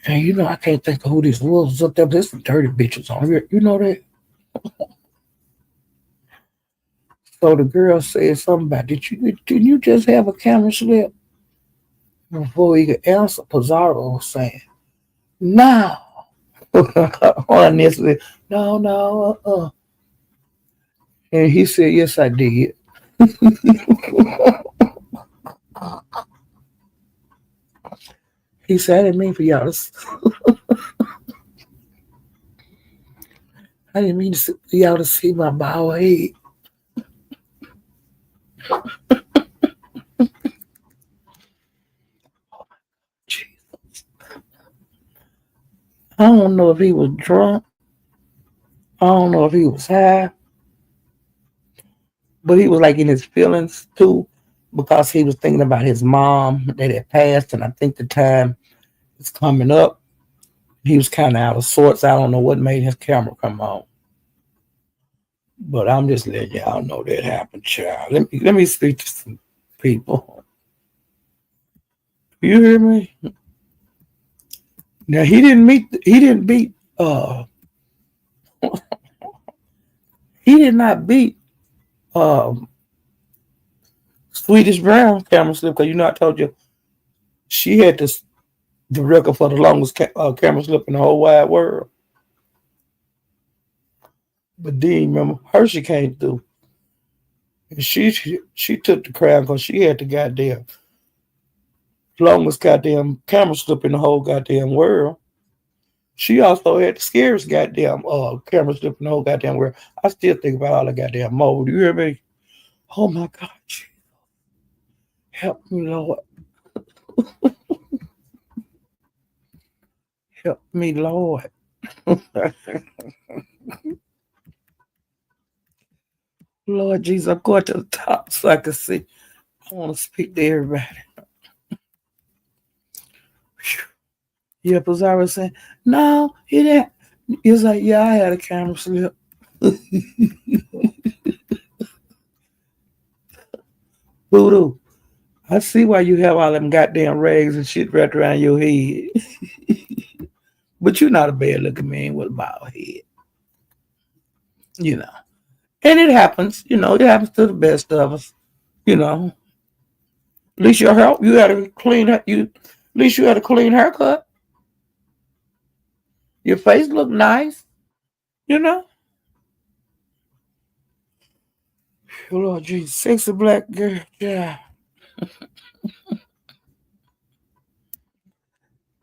And I can't think of who these wolves up there, but there's some dirty bitches on here. You know that? So the girl said something about, did you just have a camera slip? Before he could answer, Pizarro was saying, no. Honestly, no. And he said, yes, I did. He said, I didn't mean for y'all I didn't mean for y'all to see my bald head. Jesus. I don't know if he was drunk. I don't know if he was high. But he was like in his feelings too, because he was thinking about his mom that had passed, and I think the time is coming up. He was kind of out of sorts. I don't know what made his camera come on. But I'm just letting y'all know that happened, child. Let me speak to some people. You hear me? Now he didn't beat he did not beat Swedish Brown camera slip, because I told you she had the record for the longest camera slip in the whole wide world. But then remember, Hershey came through. And she took the crown because she had the goddamn longest goddamn camera slip in the whole goddamn world. She also had the scariest goddamn camera slip in the whole goddamn world. I still think about all the goddamn mold. You hear me? Oh my God, help me, Lord. Help me, Lord. Lord Jesus, I'm going to the top so I can see. I want to speak to everybody. Yeah, because I was saying, no, he didn't. He was like, yeah, I had a camera slip. Voodoo. I see why you have all them goddamn rags and shit wrapped around your head. But you're not a bad looking man with a bald head, you know. And it happens, it happens to the best of us, you know. At least your hair, you had a clean, at least you had a clean haircut. Your face looked nice, you know. Oh, Lord Jesus, sexy black girl, yeah.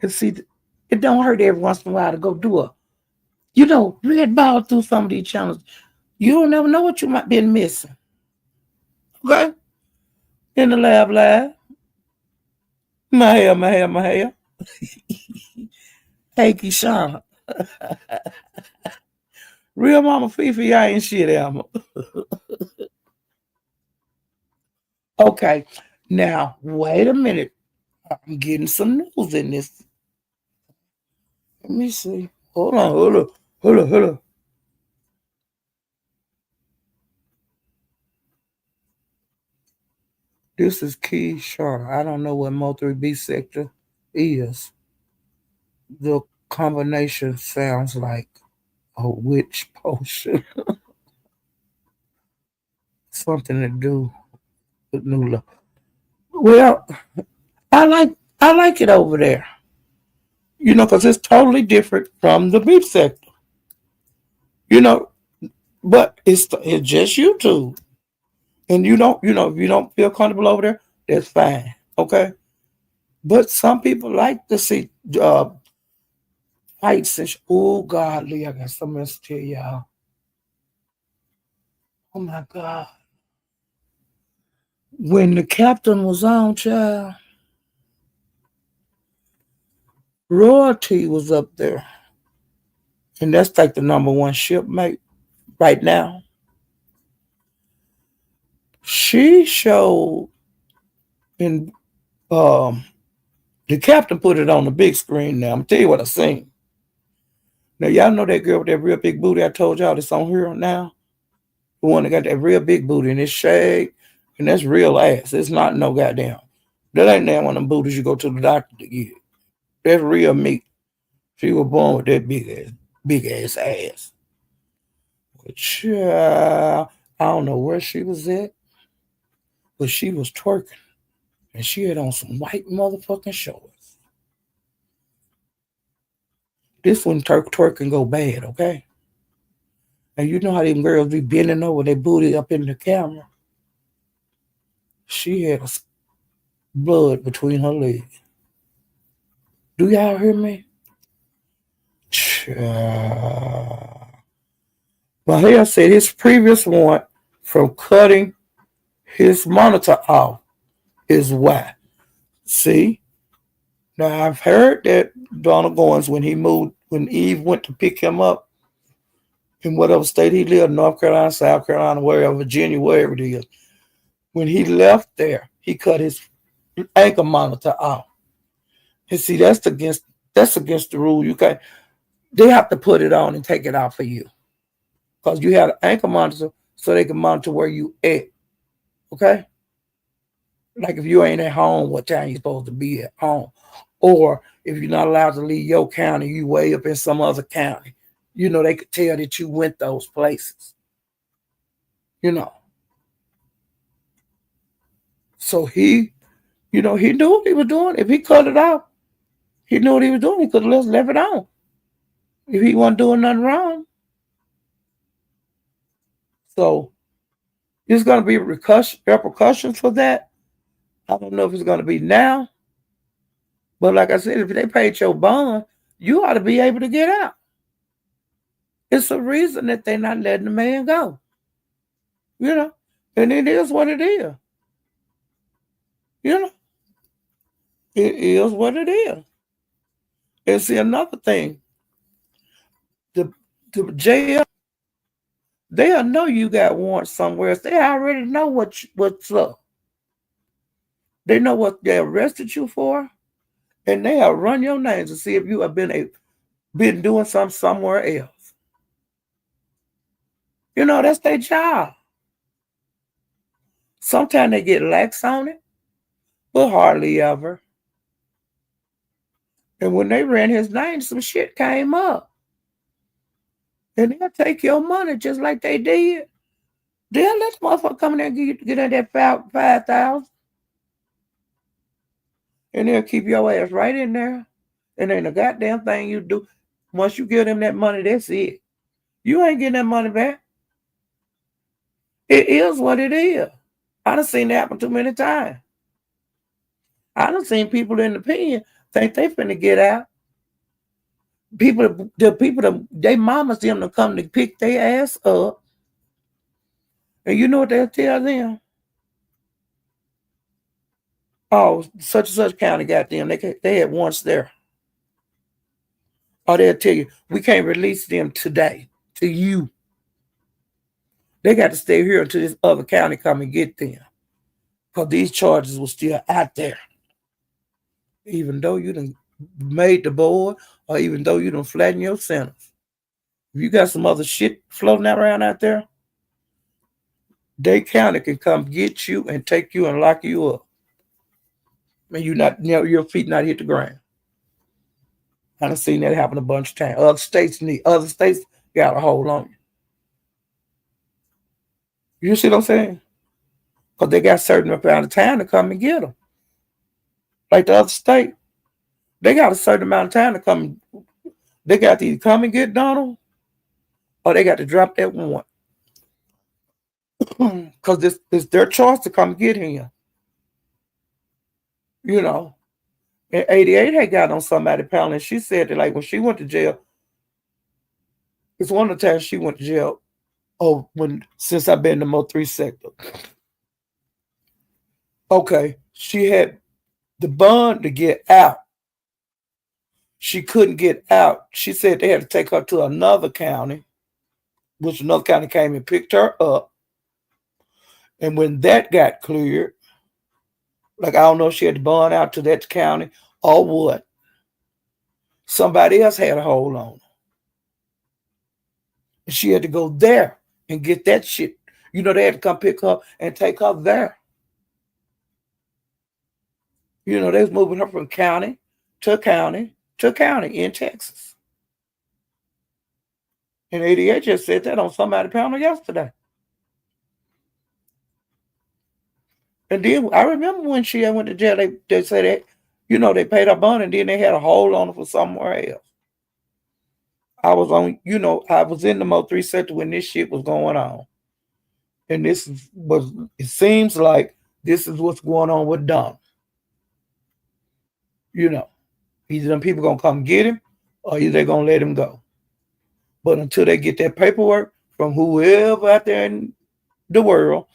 And see, it don't hurt every once in a while to go do red ball through some of these channels. You don't never know what you might be missing. Okay? In the lab. My hair. Hey, Keyshawn. Real Mama Fifi, I ain't shit, Emma. Okay. Now, wait a minute. I'm getting some news in this. Let me see. Hold on. This is Keyshawn. I don't know what Mo3B sector is. The combination sounds like a witch potion. Something to do with new love. Well, I like it over there. Because it's totally different from the beef sector. You know, but it's just YouTube, and if you don't feel comfortable over there, that's fine. Okay, but some people like to see fights and oh God, Lee, I got something else to tell y'all. Oh my God, when the captain was on, child, royalty was up there, and that's like the number one shipmate right now. She showed in um the captain put it on the big screen. Now I'm gonna tell you what I seen. Now y'all know that girl with that real big booty I told y'all that's on here now? The one that got that real big booty and it's shade and that's real ass. It's not no goddamn. That ain't that one of them booties you go to the doctor to get. That's real meat. She was born with that big ass ass. But child, I don't know where she was at, but she was twerking and she had on some white motherfucking shorts. This one twerking go bad, okay? And you know how them girls be bending over their booty up in the camera. She had blood between her legs. Do y'all hear me? Mahia said his previous warrant from cutting his monitor off is why. See? Now I've heard that Donald Goins, when Eve went to pick him up in whatever state he lived, North Carolina, South Carolina, wherever, Virginia, wherever it is, when he left there, he cut his ankle monitor off. And see, that's against the rule. They have to put it on and take it out for you. Because you have an ankle monitor so they can monitor where you at. Okay? Like if you ain't at home, what time you supposed to be at home. Or if you're not allowed to leave your county, you way up in some other county. They could tell that you went those places. You know. So he knew what he was doing. If he cut it out, he knew what he was doing. He could have just left it on. If he wasn't doing nothing wrong. So There's going to be repercussions for that. I don't know if it's going to be now, but like I said, if they paid your bond, you ought to be able to get out. It's a reason that they're not letting the man go, you know, and it is what it is, you know, it is what it is. And see, another thing, the, the jail, they'll know you got warrants somewhere else. They already know what's up. They know what they arrested you for, and they'll run your names to see if you have been doing something somewhere else. You know, that's their job. Sometimes they get lax on it, but hardly ever. And when they ran his name, some shit came up. And they'll take your money just like they did. They'll let the motherfucker come in there and get in that 5,000, and they'll keep your ass right in there. And ain't a goddamn thing you do. Once you give them that money, that's it. You ain't getting that money back. It is what it is. I done seen it happen too many times. I done seen people in the pen think they finna get out. They mamas them to come to pick their ass up. And you know what they'll tell them? Oh, such and such county got them. They had once there. Or they'll tell you, we can't release them today to you. They got to stay here until this other county come and get them. Because these charges were still out there. Even though you done made the board, or even though you done flattened your sentence. If you got some other shit floating around out there, they county can come get you and take you and lock you up. And your feet not hit the ground. I done seen that happen a bunch of times. Other states got a hold on you. You see what I'm saying? Because they got a certain amount of time to come and get them. Like the other state, they got a certain amount of time to come. They got to either come and get Donald, or they got to drop that warrant. Because it's their choice to come get him. You know. And 88 had got on somebody panel, and she said that like when she went to jail, it's one of the times she went to jail. Oh, since I've been in the Mo3 sector. Okay, she had the bond to get out. She couldn't get out. She said they had to take her to another county, which another county came and picked her up. And when that got cleared, like I don't know if she had to bond out to that county or what, somebody else had a hold on her. And she had to go there and get that shit. You know, they had to come pick her up and take her there. You know, they was moving her from county to county to county in Texas. And 88 just said that on somebody's panel yesterday. And then I remember when she went to jail, they said that, you know, they paid her bond and then they had a hold on her for somewhere else. I was in the Mo3 sector when this shit was going on. And it seems like this is what's going on with Donald. You know, either them people gonna come get him or either they're gonna let him go. But until they get that paperwork from whoever out there in the world,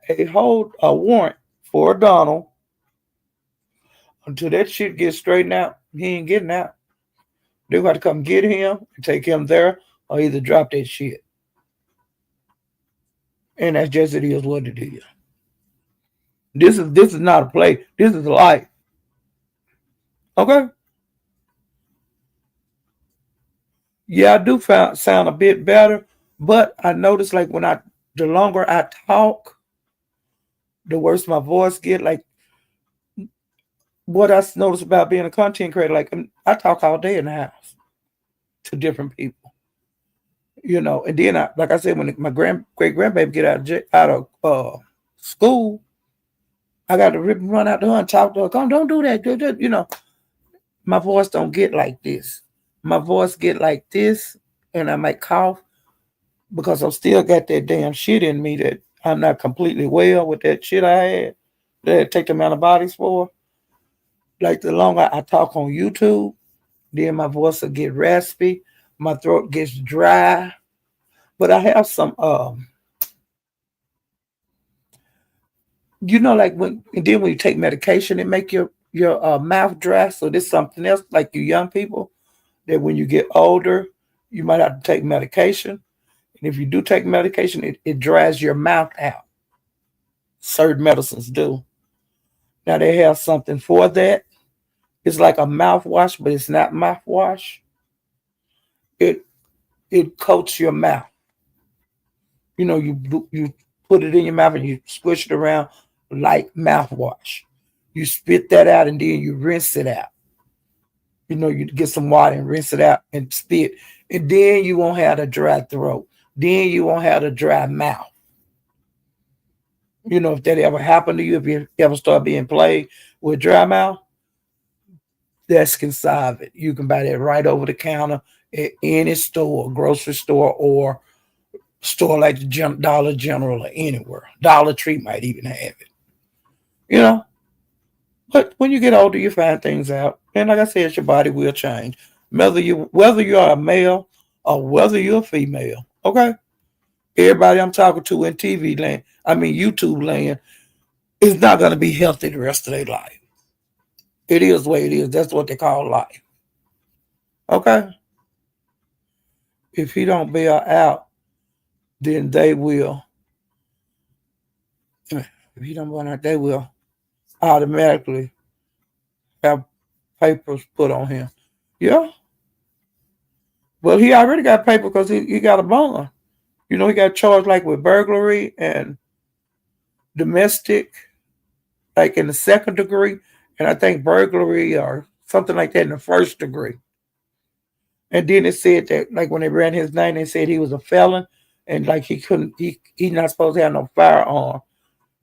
they hold a warrant for Donald. Until that shit gets straightened out, he ain't getting out. They're going to come get him and take him there or either drop that shit. And that's just it is what it is. This is not a play. This is life. Okay? Yeah, I do sound a bit better, but I notice like the longer I talk, the worse my voice get. Like what I noticed about being a content creator, like I talk all day in the house to different people, you know. And then, like I said, when my great grandbaby get out of school, I got to rip and run out to her and talk to her. Come, don't do that. You know, my voice don't get like this. My voice get like this, and I might cough because I still got that damn shit in me that I'm not completely well with that shit I had. That I take them antibiotics for. Like the longer I talk on YouTube, then my voice will get raspy, my throat gets dry. But I have some like when and then when you take medication, it make your mouth dry. So there's something else, like you young people, that when you get older, you might have to take medication. And if you do take medication, it dries your mouth out. Certain medicines do. Now they have something for that. It's like a mouthwash, but it's not mouthwash. It it coats your mouth. You put it in your mouth and you squish it around like mouthwash. You spit that out and then you rinse it out. You get some water and rinse it out and spit. And then you won't have a dry throat. Then you won't have a dry mouth. If that ever happened to you, if you ever start being plagued with dry mouth, that's can solve it. You can buy that right over the counter at any store, grocery store, or store like the Dollar General or anywhere. Dollar Tree might even have it. You know, but when you get older, you find things out, and like I said, your body will change. Whether you are a male or whether you're a female. Okay, everybody I'm talking to in TV land, I mean YouTube land, is not going to be healthy the rest of their life. It is what it is. That's what they call life. Okay, if he don't bail out, then they will. If he don't bail out, they will automatically have papers put on him. Yeah. Well, he already got paper because he got a bond. He got charged like with burglary and domestic, like in the second degree, and I think burglary or something like that in the first degree. And then it said that, like when they ran his name, they said he was a felon, and like he not supposed to have no firearm.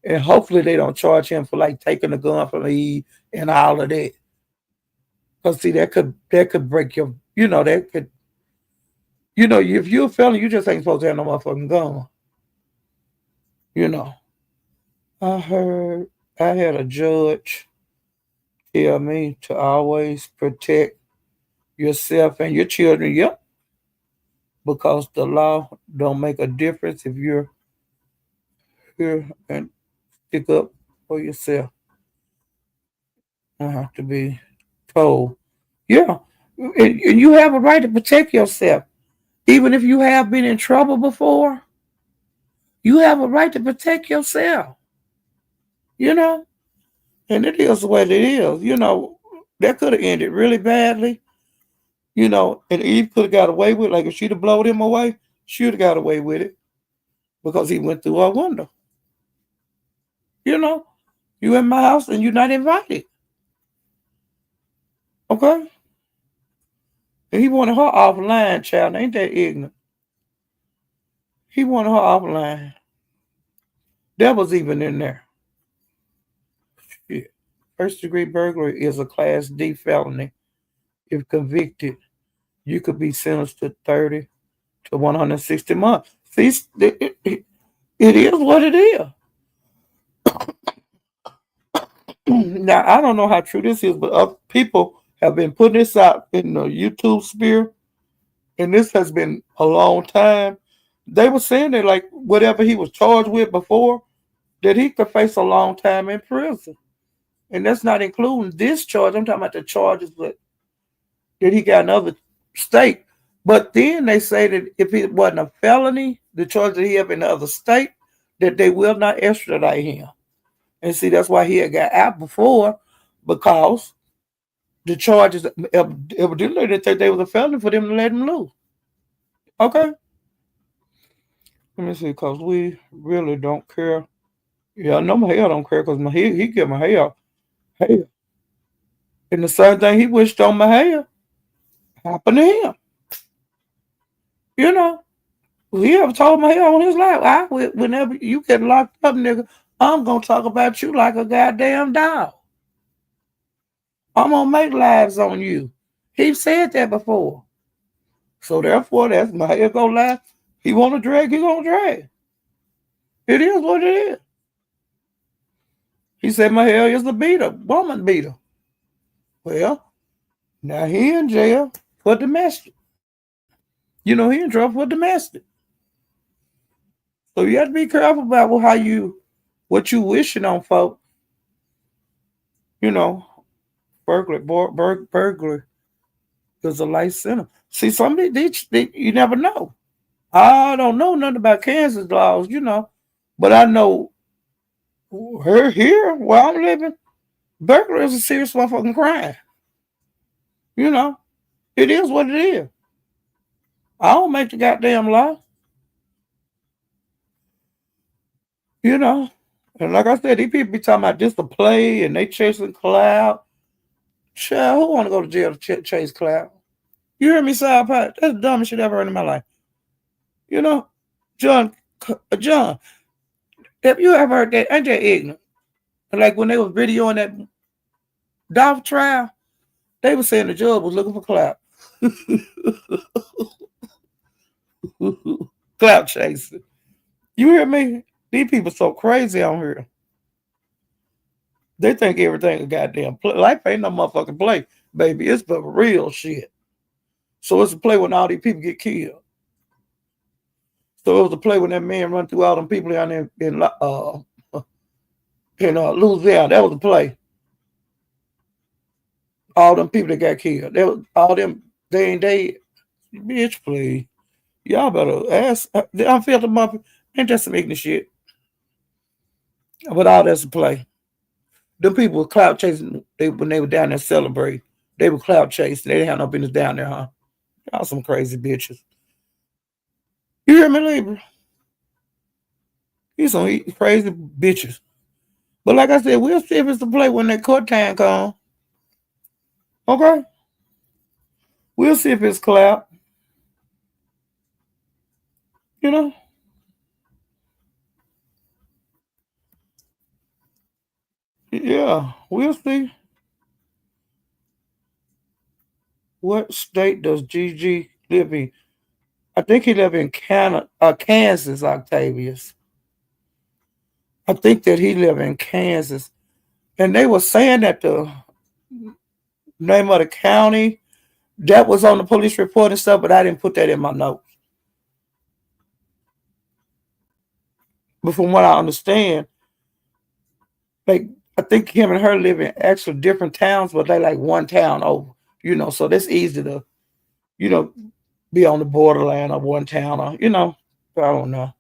And hopefully they don't charge him for like taking a gun from me and all of that. Cause see, that could break that could if you're a felon, you just ain't supposed to have no motherfucking gun. You know. I heard I had a judge tell me to always protect yourself and your children. Yep, because the law don't make a difference if you're here and stick up for yourself. I have to be told. Yeah, and you have a right to protect yourself, even if you have been in trouble before. You have a right to protect yourself. You know, and it is what it is. That could have ended really badly. And Eve could have got away with it. Like if she'd have blown him away, she'd have got away with it because he went through her window. You know, you in my house and you're not invited. Okay? And he wanted her offline, child. Ain't that ignorant? He wanted her offline. That was even in there. Shit. First degree burglary is a class D felony. If convicted, you could be sentenced to 30 to 160 months. See, it is what it is. Now, I don't know how true this is, but other people have been putting this out in the YouTube sphere, and this has been a long time. They were saying that, like, whatever he was charged with before, that he could face a long time in prison. And that's not including this charge. I'm talking about the charges that he got in other state. But then they say that if it wasn't a felony, the charge that he have in the other state, that they will not extradite him. And see, that's why he had got out before, because the charges evidently they think they was a felony for them to let him loose. Okay? Let me see, because we really don't care. Yeah, I know my hair don't care because he get my hair. And the same thing he wished on my hair happened to him. You know? He ever told my hair on his life, whenever you get locked up, nigga, I'm going to talk about you like a goddamn dog. I'm going to make lives on you. He said that before. So therefore, that's my hair go lie. He want to drag, he going to drag. It is what it is. He said my hair is a beater, woman beater. Well, now he in jail for domestic. He in trouble for domestic. So you have to be careful about what you wishing on, folks. You know, burglary is a life sentence. See, some of you never know. I don't know nothing about Kansas laws, but I know her here where I'm living, burglary is a serious motherfucking crime. You know, it is what it is. I don't make the goddamn law. You know, and like I said, these people be talking about just a play and they chasing cloud. Child, who want to go to jail to chase cloud? You hear me, South Pat? That's the dumbest shit I ever heard in my life. You know, John, John, have you ever heard that? Ain't that ignorant? Like when they was videoing that Dolph trial, they were saying the judge was looking for clout. Clout chasing. You hear me? These people so crazy on here. They think everything a goddamn play. Life ain't no motherfucking play, baby. It's the real shit. So it's a play when all these people get killed. So it was a play when that man run through all them people down there in Louisiana. That was a play. All them people that got killed. That was all them. They ain't dead. Bitch, please. Y'all better ask. I'm filthy motherfucker. Ain't that some ignorant shit? But all that's a play. Them people were cloud chasing. When they were down there celebrating, they were cloud chasing. They didn't have no business down there, huh? Y'all some crazy bitches. You hear me, Libra? You some crazy bitches. But like I said, we'll see if it's a play when that court time comes. Okay? We'll see if it's cloud. You know? Yeah, we'll see. What state does Gigi live in? I think he live in Kansas, Octavius. I think that he live in Kansas. And they were saying that the name of the county, that was on the police report and stuff, but I didn't put that in my notes. But from what I understand, like I think him and her live in actually different towns, but they like one town over. So that's easy to, you know, be on the borderline of one town or, I don't know.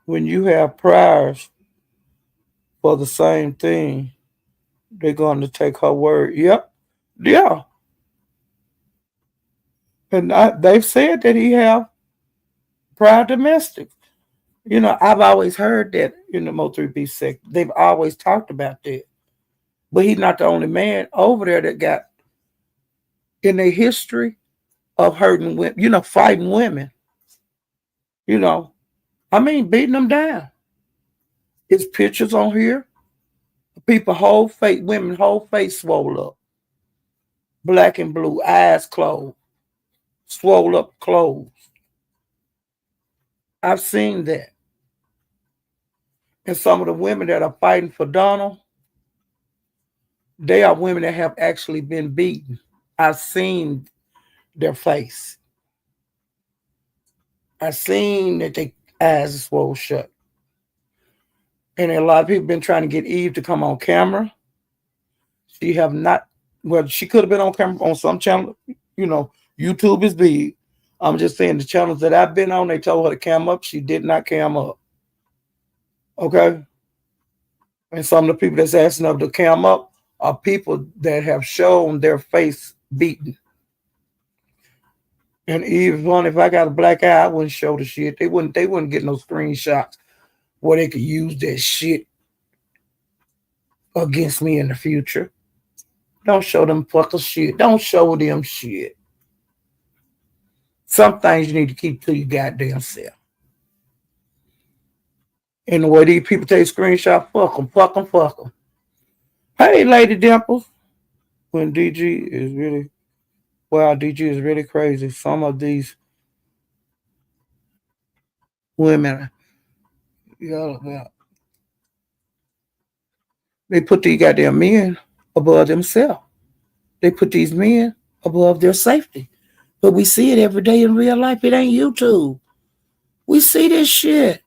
When you have priors for the same thing, they're going to take her word. Yep. Yeah. And they've said that he have prior domestic. I've always heard that in the Mo3B sect. They've always talked about that. But he's not the only man over there that got in their history of hurting women, fighting women, you know. I mean, beating them down. It's pictures on here. People whole face, women whole face swole up. Black and blue, eyes closed, swole up clothes. I've seen that. And some of the women that are fighting for Donald, they are women that have actually been beaten. I've seen their face. I've seen that their eyes are swole shut. And a lot of people been trying to get Eve to come on camera. She have not. Well, she could have been on camera on some channel. YouTube is big. I'm just saying the channels that I've been on, they told her to cam up. She did not cam up. Okay. And some of the people that's asking her to cam up are people that have shown their face beaten. And even if I got a black eye, I wouldn't show the shit. They wouldn't get no screenshots where they could use that shit against me in the future. Don't show them fucker shit. Don't show them shit. Some things you need to keep to your goddamn self. And the way these people take screenshots, fuck them, fuck them, fuck them. Hey, Lady Dimples. When DG is really, wow, DG is really crazy. Some of these women, y'all, they put these goddamn men above themselves. They put these men above their safety. But we see it every day in real life. It ain't YouTube. We see this shit.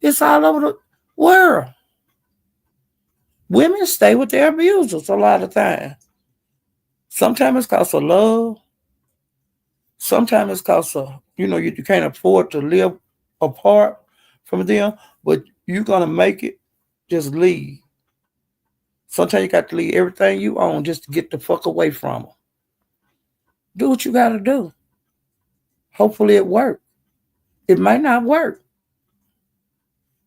It's all over the world. Women stay with their abusers a lot of times. Sometimes it's because of love. Sometimes it's because of, you can't afford to live apart from them, but you're going to make it. Just leave. Sometimes you got to leave everything you own just to get the fuck away from them. Do what you got to do. Hopefully it works. It might not work.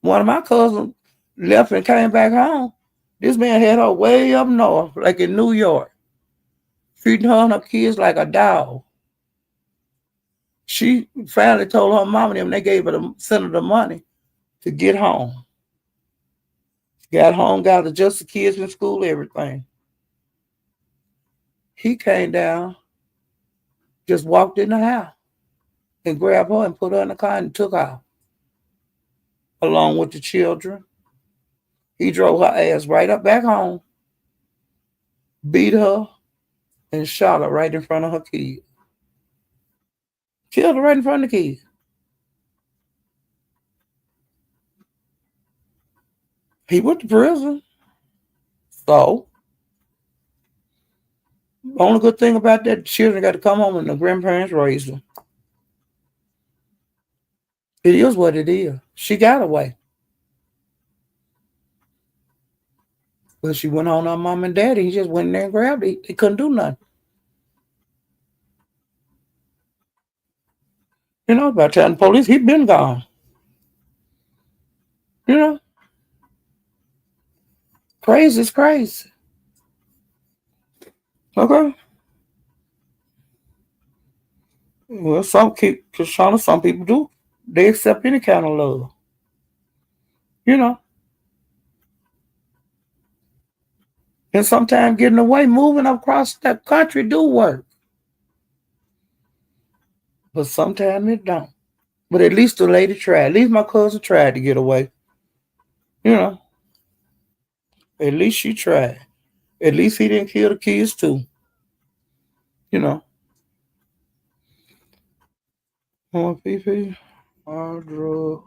One of my cousins left and came back home. This man had her way up north, like in New York, treating her and her kids like a dog. She finally told her mom and them, they gave her sent her the money to get home. Got home, got adjust the kids in school, everything. He came down, just walked in the house and grabbed her and put her in the car and took off, along with the children. He drove her ass right up back home, beat her, and shot her right in front of her kids. Killed her right in front of the kids. He went to prison. So, the only good thing about that, the children got to come home and the grandparents raised them. It is what it is. She got away. But she went on her mom and daddy. He just went in there and grabbed it. They couldn't do nothing. By telling the police, he'd been gone. You know, crazy is crazy. Okay. Well, some people do. They accept any kind of love. You know. And sometimes getting away, moving across that country do work. But sometimes it don't. But at least the lady tried. At least my cousin tried to get away. You know. At least she tried. At least he didn't kill the kids too. You know. Oh, PP, drug.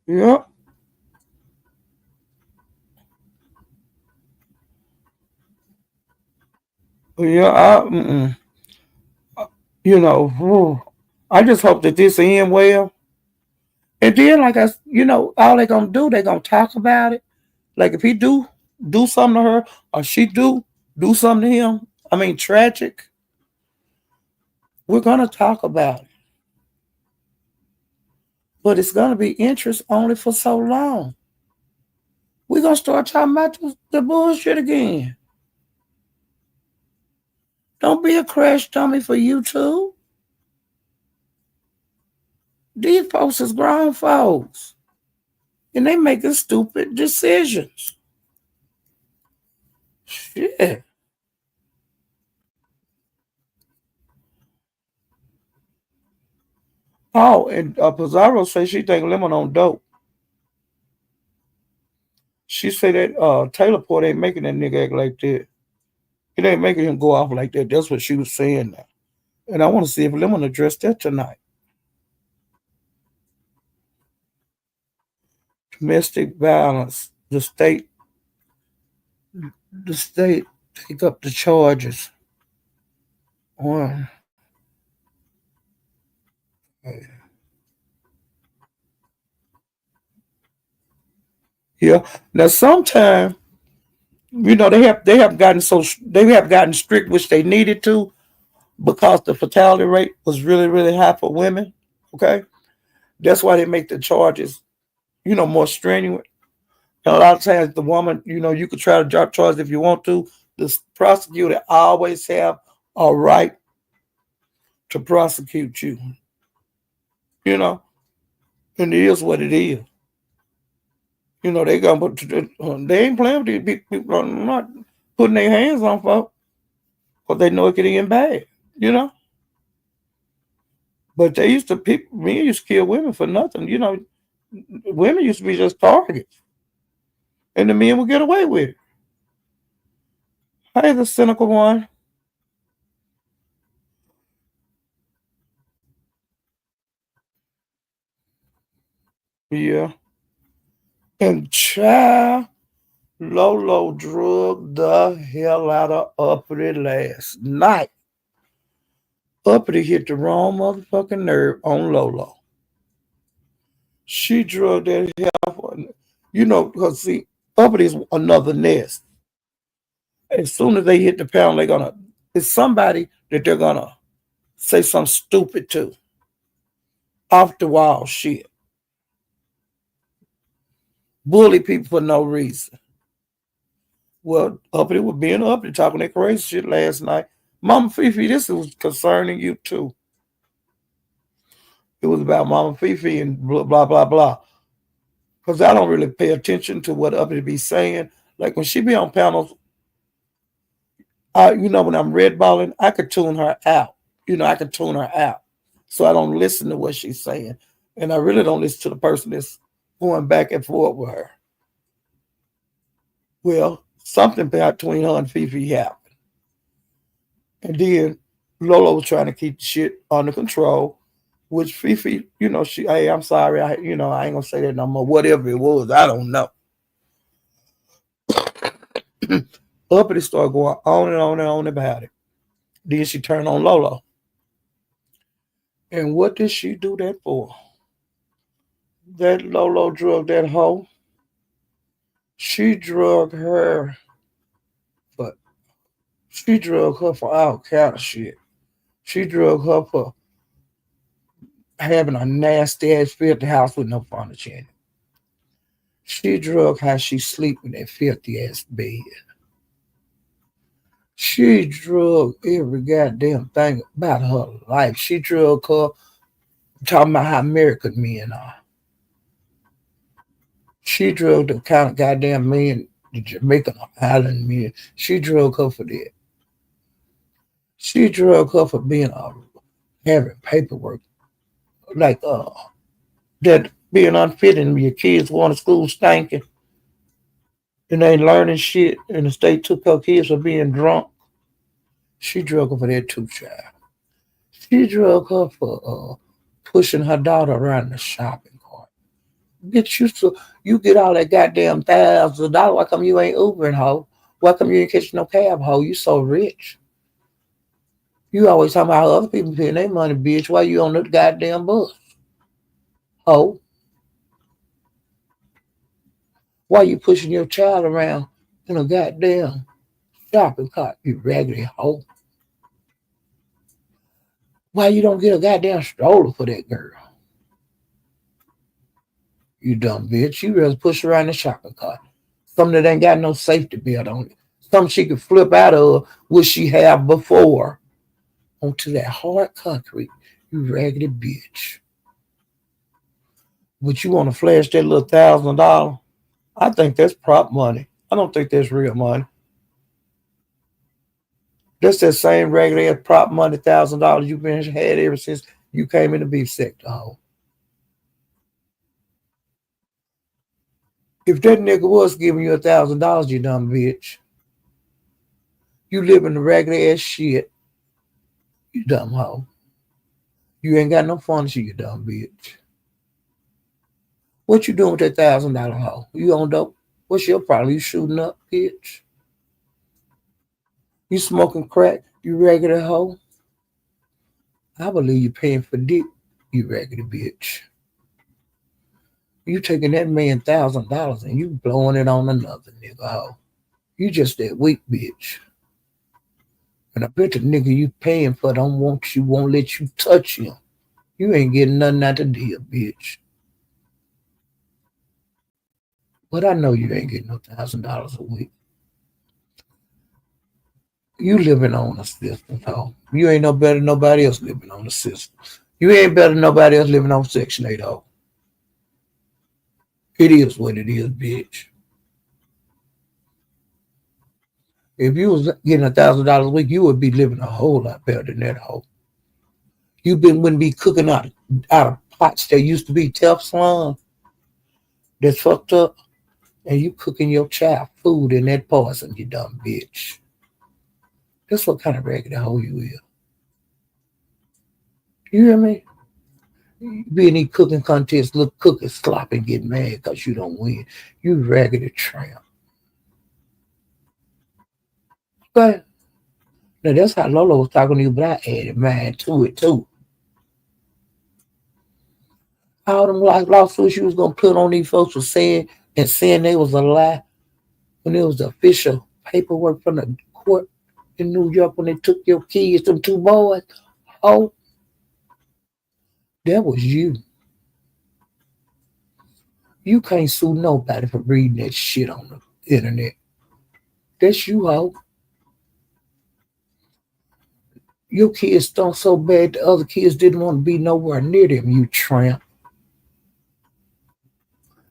Yep. Yeah. I just hope that this end well. And then, all they gonna do, they gonna talk about it. Like if he do something to her, or she do something to him. I mean, tragic. We're gonna talk about it, but it's gonna be interest only for so long. We're gonna start talking about the bullshit again. Don't be a crash dummy for YouTube. These folks is grown folks, and they making stupid decisions. Shit. Oh, and Pizarro says she think Lemon on dope. She said that Taylor Port ain't making that nigga act like that. It ain't making him go off like that. That's what she was saying now. And I want to see if Lemon addressed that tonight. Domestic violence. The state take up the charges on. Yeah. Now sometimes they have gotten strict, which they needed to, because the fatality rate was really really high for women. Okay, that's why they make the charges more strenuous. And a lot of times the woman, you could try to drop charges if you want to. The prosecutor always have a right to prosecute you. You know, And it is what it is. You know, they gonna put they ain't playing with these people. Are not putting their hands on folks because they know it could end bad. You know, but they used to people. Men used to kill women for nothing. You know, women used to be just targets, and the men would get away with it. Hey, the cynical one. Yeah, and child Lolo drugged the hell out of Uppity last night. Uppity hit the wrong motherfucking nerve on Lolo. She drugged that hell. You know, because see, Uppity is another nest. As soon as they hit the pound, they're gonna. It's somebody that they're gonna say something stupid to, off the wall shit, bully people for no reason. Well, Uppity was being Uppity talking that crazy shit last night. Mama Fifi, this was concerning you too. It was about Mama Fifi and blah blah blah blah. Because I don't really pay attention to what Uppity be saying. Like when she be on panels, you know, when I'm red balling, I could tune her out. You know, I could tune her out. So I don't listen to what she's saying. And I really don't listen to the person that's going back and forth with her. Well, something between her and Fifi happened. And then Lolo was trying to keep the shit under control, which Fifi, you know, hey, I'm sorry, I ain't gonna say that no more. Whatever it was, I don't know. Uppity started going on and on and on about it. Then she turned on Lolo. And what did she do that for? That Lolo drug that hoe. She drug her, but she drug her for all kind of shit. She drug her for having a nasty ass filthy house with no furniture in it. She drug how she sleep in that filthy ass bed. She drug every goddamn thing about her life. She drug her talking about how American men are. She drug the kind of goddamn men, the Jamaican Island men. She drug her for that. She drug her for being having paperwork like that being unfit and your kids going to school stinking and they learning shit and the state took her kids for being drunk. She drug her for that too, child. She drug her for pushing her daughter around the shopping cart. Bitch, you get all that goddamn $1,000. Why come you ain't Ubering, hoe? Why come you ain't catching no cab, hoe? You so rich. You always talking about how other people paying their money, bitch. Why you on the goddamn bus, hoe? Why you pushing your child around in a goddamn shopping cart, you raggedy hoe? Why you don't get a goddamn stroller for that girl? You dumb bitch. You just push around the shopping cart. Something that ain't got no safety belt on it. Something she could flip out of what she had before onto that hard concrete. You raggedy bitch. But you want to flash that little $1,000? I think that's prop money. I don't think that's real money. That's that same raggedy ass prop money $1,000 you've been had ever since you came in the beef sector. Ho. If that nigga was giving you $1,000, you dumb bitch. You live in the raggedy ass shit. You dumb hoe. You ain't got no furniture, you dumb bitch. What you doing with that $1,000 hoe? You on dope? What's your problem? You shooting up, bitch? You smoking crack? You raggedy hoe? I believe you paying for dick, you raggedy bitch. You taking that man $1,000 and you blowing it on another nigga hoe. You just that weak bitch. And I bet the nigga you paying for don't want you, won't let you touch him. You ain't getting nothing out the deal, bitch. But I know you ain't getting no $1,000 a week. You living on a system, though. You ain't no better than nobody else living on the system. You ain't better than nobody else living on Section 8, though. It is what it is, bitch. If you was getting $1,000 a week, you would be living a whole lot better than that hoe. Wouldn't be cooking out of pots that used to be Teflon that's fucked up, and you cooking your child food in that poison, you dumb bitch. That's what kind of raggedy hoe you is. You hear me? Be in these cooking contests, look, cook and slop and get mad because you don't win. You raggedy tramp. Okay? Now that's how Lola was talking to you, but I added mine to it too. All them lawsuits you was gonna put on these folks for saying they was a lie when it was the official paperwork from the court in New York when they took your kids, them two boys. Oh, that was you. You can't sue nobody for reading that shit on the internet. That's you, ho. Your kids stunk so bad the other kids didn't want to be nowhere near them, you tramp.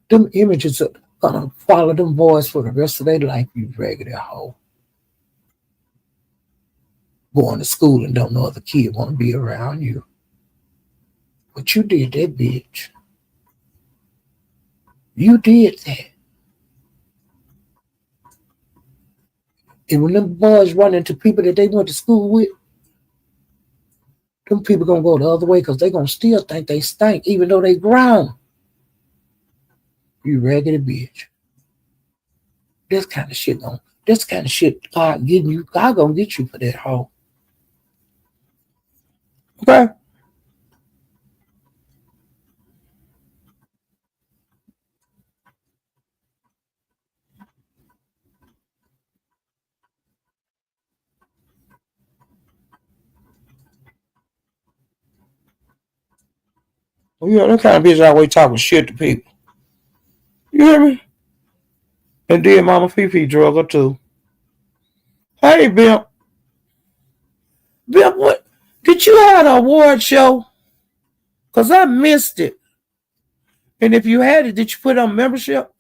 Them images are gonna follow them boys for the rest of their life, you raggedy hoe. Going to school and don't know other kid want to be around you. But you did that, bitch. You did that. And when them boys run into people that they went to school with, them people gonna go the other way because they gonna still think they stink, even though they grown. You raggedy bitch. This kind of shit going this kind of shit God getting you, God gonna get you for that hoe. Okay? Well, yeah, that kind of bitch always talking shit to people. You hear me? And then Mama Fifi drug her too. Hey, Bimp. Bimp, what? Did you have an award show? Because I missed it. And if you had it, did you put on membership?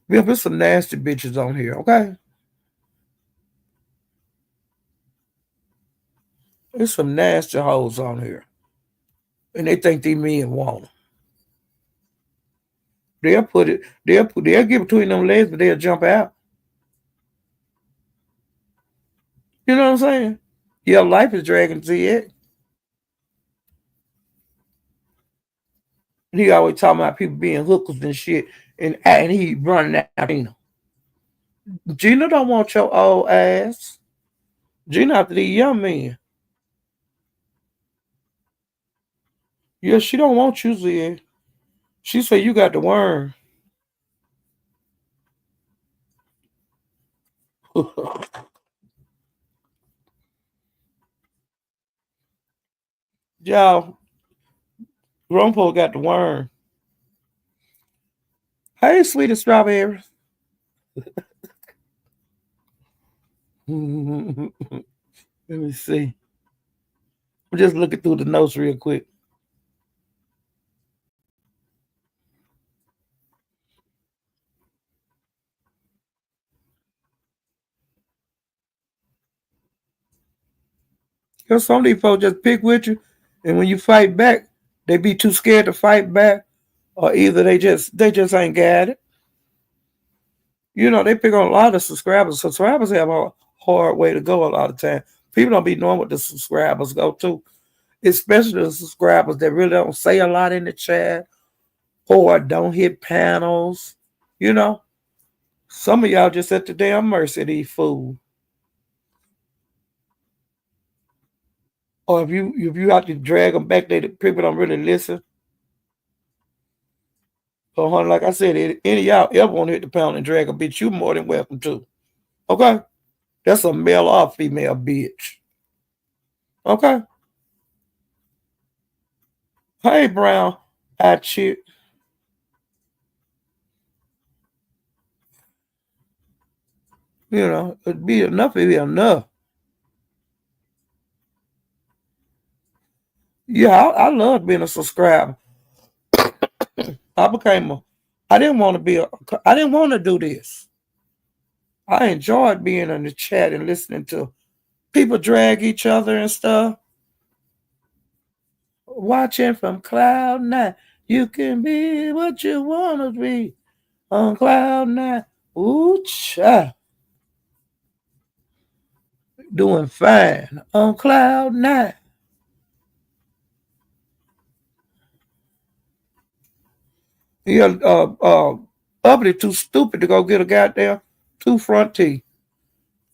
Bimp, there's some nasty bitches on here, okay? There's some nasty hoes on here. And they think they men want them. They'll get between them legs, but they'll jump out. You know what I'm saying? Your life is dragging to it. And he always talking about people being hookers and shit, and he running out Gina. Gina don't want your old ass. Gina after these young men. Yeah, she don't want you, Zed. She said you got the worm. Y'all, Grandpa got the worm. Hey, sweetest strawberries. Let me see. I'm just looking through the notes real quick. Because some of these folks just pick with you, and when you fight back, they be too scared to fight back, or either they just ain't got it. You know, they pick on a lot of subscribers. Subscribers have a hard way to go a lot of time. People don't be knowing what the subscribers go to, especially the subscribers that really don't say a lot in the chat or don't hit panels. You know, some of y'all just at the damn mercy of these fools. Or if you have to drag them back, they people don't really listen. So, honey, like I said, any of y'all ever want to hit the pound and drag a bitch, you more than welcome to. Okay? That's a male or female bitch. Okay? Hey, Brown, I chick. You know, it'd be enough, it'd be enough. Yeah, I loved being a subscriber. I became a. I didn't want to be a. I didn't want to do this. I enjoyed being in the chat and listening to people drag each other and stuff. Watching from cloud nine, you can be what you want to be on cloud nine. Ooh, child. Doing fine on cloud nine. Yeah, Uppity too stupid to go get a goddamn two front teeth.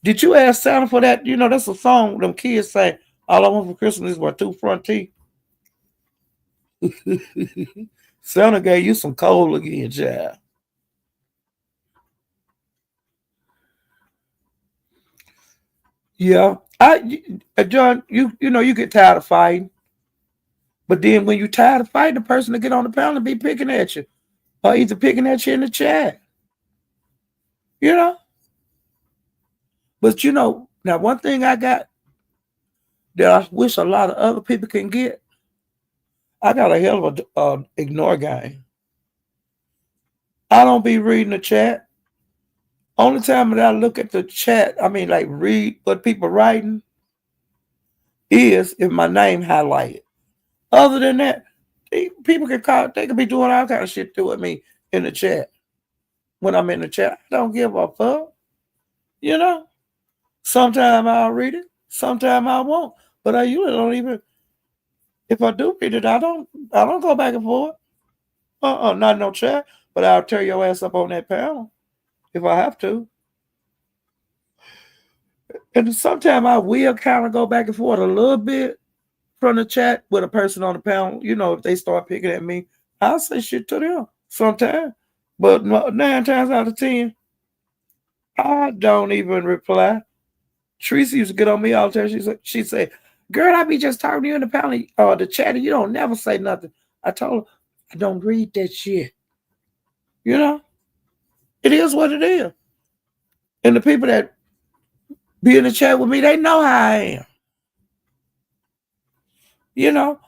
Did you ask Santa for that? You know, that's a song them kids say. All I want for Christmas is my two front teeth. Santa gave you some coal again, child. Yeah, John, you know you get tired of fighting, but then when you tired of fighting, the person to get on the panel and be picking at you, or either picking at you in the chat, you know. But you know, now one thing I got that I wish a lot of other people can get, I got a hell of a ignore game. I don't be reading the chat. Only time that I look at the chat, I mean, like read what people writing, is if my name highlighted. Other than that, people can call. They can be doing all kind of shit to me in the chat. When I'm in the chat, I don't give a fuck. You know. Sometimes I'll read it. Sometimes I won't. But I usually don't even. If I do read it, I don't. I don't go back and forth. Not no chat. But I'll tear your ass up on that panel if I have to. And sometimes I will kind of go back and forth a little bit from the chat with a person on the panel. You know, if they start picking at me, I'll say shit to them sometimes. But 9 times out of 10, I don't even reply. Teresa used to get on me all the time. She said, "Girl, I be just talking to you in the panel or the chat, and you don't never say nothing." I told her, "I don't read that shit." You know, it is what it is. And the people that be in the chat with me, they know how I am. You know,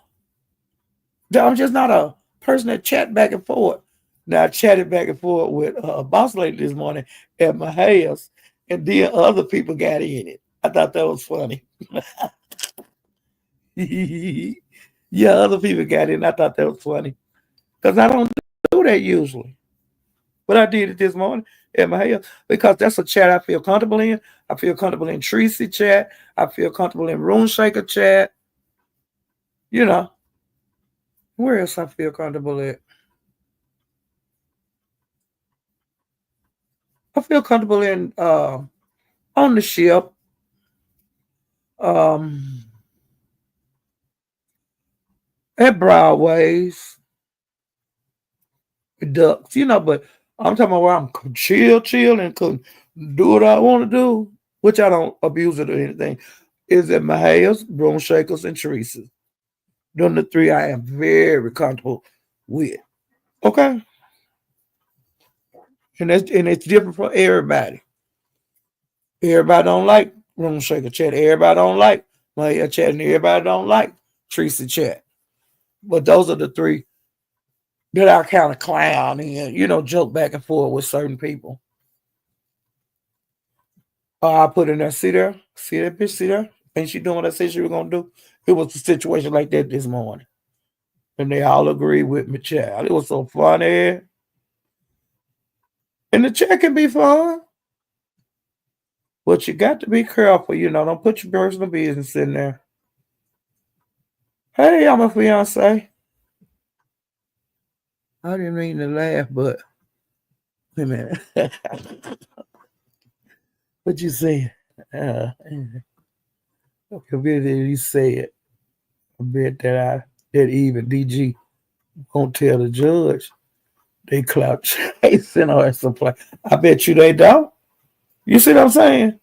I'm just not a person that chat back and forth. Now I chatted back and forth with boss lady this morning at my house, and then other people got in it. I thought that was funny. Yeah, other people got in. I thought that was funny because I don't do that usually, but I did it this morning at my house because that's a chat I feel comfortable in. I feel comfortable in Tracy chat. I feel comfortable in Room Shaker chat. You know, where else I feel comfortable at? I feel comfortable in on the ship. Um, at Broadways, Ducks, you know, but I'm talking about where I'm chill, and can do what I want to do, which I don't abuse it or anything, is at Mahaya's, Broom Shakers, and Teresa's. Them the three I am very comfortable with. Okay? And it's different for everybody. Everybody don't like Room Shaker chat. Everybody don't like Mahaya chat, and everybody don't like Teresa chat. But those are the three that I kind of clown and, you know, joke back and forth with certain people. I put in there, see that bitch, see there? Ain't she doing what I said she was gonna do? It was a situation like that this morning. And they all agreed with me, child. It was so funny. And the chat can be fun. But you got to be careful, you know, don't put your personal business in there. Hey, I'm a fiance. I didn't mean to laugh, but wait a minute. What you saying? Okay, you say it. I bet that even DG won't tell the judge they clout chasing or something. I bet you they don't. You see what I'm saying?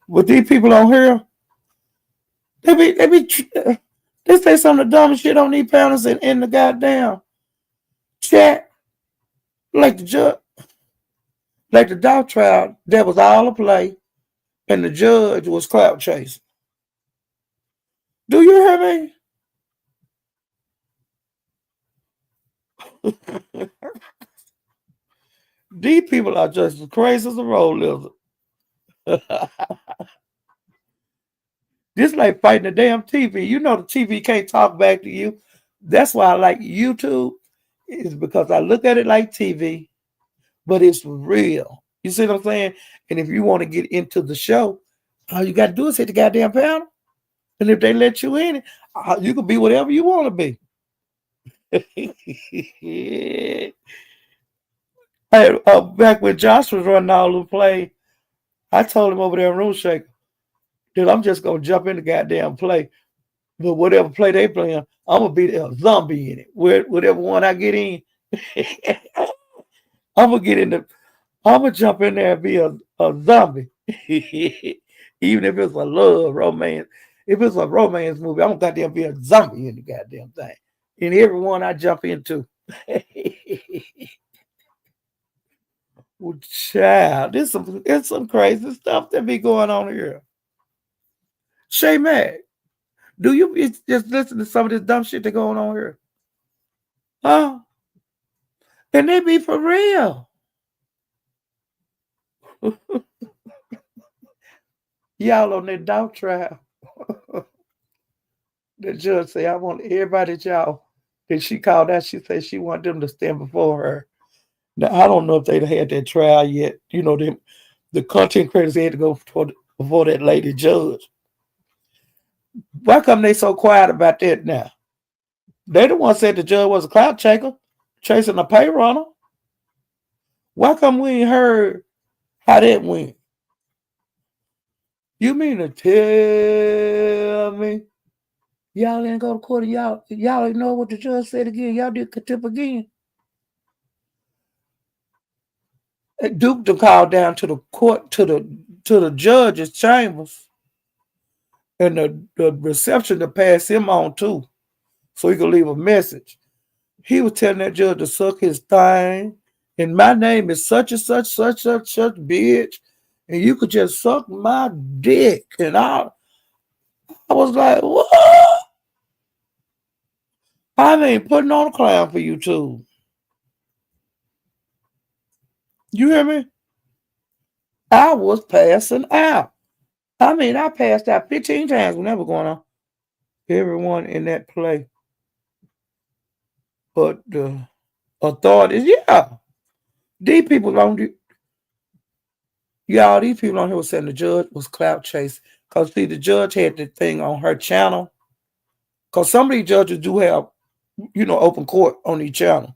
With these people on here, they say some of the dumbest shit on these panels in the goddamn chat. Like the judge, like the dog trial, that was all a play, and the judge was clout chasing. Do you hear me? These people are just as crazy as a road lizard. Just like fighting the damn TV. You know the TV can't talk back to you. That's why I like YouTube. Is because I look at it like TV, but it's real. You see what I'm saying? And if you want to get into the show, all you got to do is hit the goddamn panel. And if they let you in it, you can be whatever you want to be. Hey, back when Josh was running all the play, I told him over there in Room Shaker that I'm just gonna jump in the goddamn play. But whatever play they playing, I'm gonna be a zombie in it. Whatever one I get in, I'm gonna get in the. I'm gonna jump in there and be a zombie. Even if it's a love romance, if it's a romance movie, I'm gonna goddamn be a zombie in the goddamn thing. In every one I jump into. Well, child, it's some crazy stuff that be going on here. Shay Mac, do you just listen to some of this dumb shit that going on here? Huh? And they be for real. Y'all on that dog trial. The judge say, I want everybody that y'all that she called out, she said she want them to stand before her. Now I don't know if they'd had that trial yet. You know, the content creators had to go before that lady judge. Why come they so quiet about that now? They the one said the judge was a clout chaser, chasing a pay runner. Why come we ain't heard how that went? You mean to tell me y'all didn't go to court? Y'all didn't know what the judge said again. Y'all did contempt again. Duke to call down to the court to the judge's chambers and the reception to pass him on too, so he could leave a message. He was telling that judge to suck his thing, and my name is such and such, such bitch, and you could just suck my dick. And I was like, what? I mean, putting on a clown for you too. You hear me? I was passing out. I mean, I passed out 15 times when that was going on. Everyone in that play. But the authorities, yeah. These people on y'all, these people on here were saying the judge was clout chase. Because see, the judge had the thing on her channel. Because some of these judges do have, open court on each channel.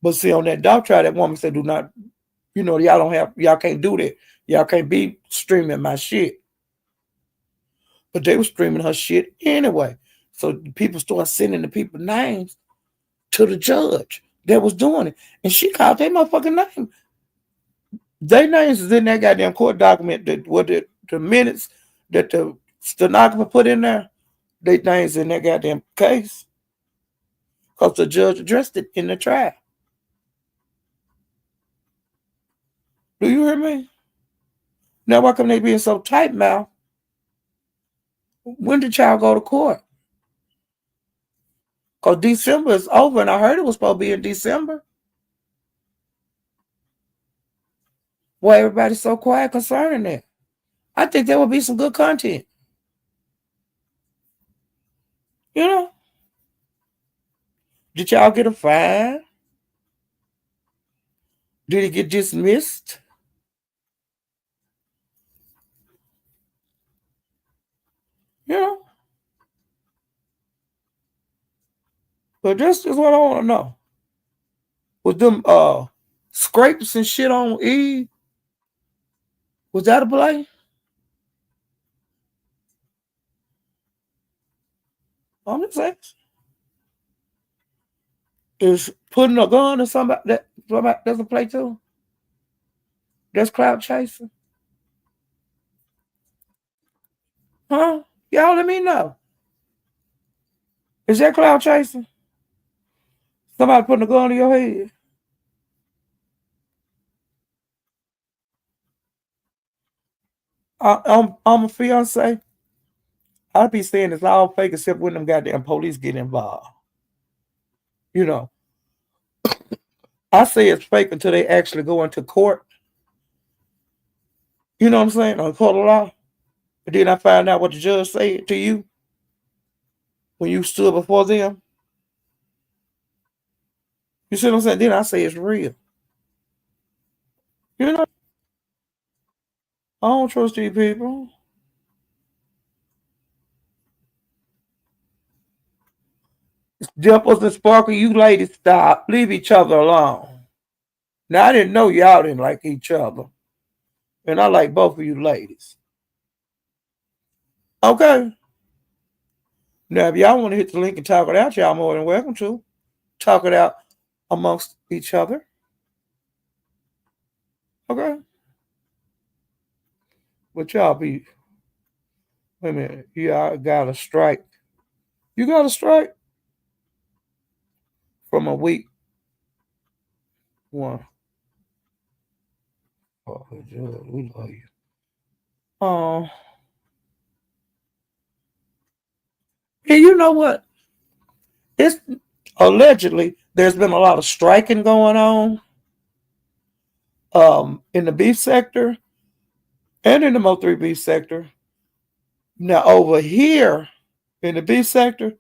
But see, on that dog trial, that woman said, do not, y'all can't do that. Y'all can't be streaming my shit. But they were streaming her shit anyway. So people started sending the people's names to the judge that was doing it. And she called their motherfucking name. Their names is in that goddamn court document that what the minutes that the stenographer put in there, their names in that goddamn case. Because the judge addressed it in the trial. Do you hear me? Now why come they being so tight mouth? When did y'all go to court? Because December is over and I heard it was supposed to be in December. Why everybody's so quiet concerning that? I think there will be some good content. You know? Did y'all get a fine? Did it get dismissed? You know? But this is what I want to know. Was them scrapes and shit on Eve? Was that a play? I'm just saying. Is putting a gun or somebody that's a play too? That's clout chasing? Huh? Y'all let me know. Is that clout chasing? Somebody putting a gun in your head? I'm a fiance. I be saying it's all fake except when them goddamn police get involved. You know. I say it's fake until they actually go into court. You know what I'm saying? On court of law. And then I find out what the judge said to you when you stood before them. You see what I'm saying? Then I say it's real. You know, I don't trust these people. Dimples and Sparkle, you ladies stop. Leave each other alone. Now I didn't know y'all didn't like each other. And I like both of you ladies. Okay. Now if y'all want to hit the link and talk it out, y'all more than welcome to. Talk it out amongst each other. Okay. But y'all be wait a minute. Y'all got a strike. You got a strike from a week one. Oh, Judge, we love you. Oh, and you know what? It's allegedly there's been a lot of striking going on in the beef sector and in the Mo3 beef sector. Now over here in the beef sector,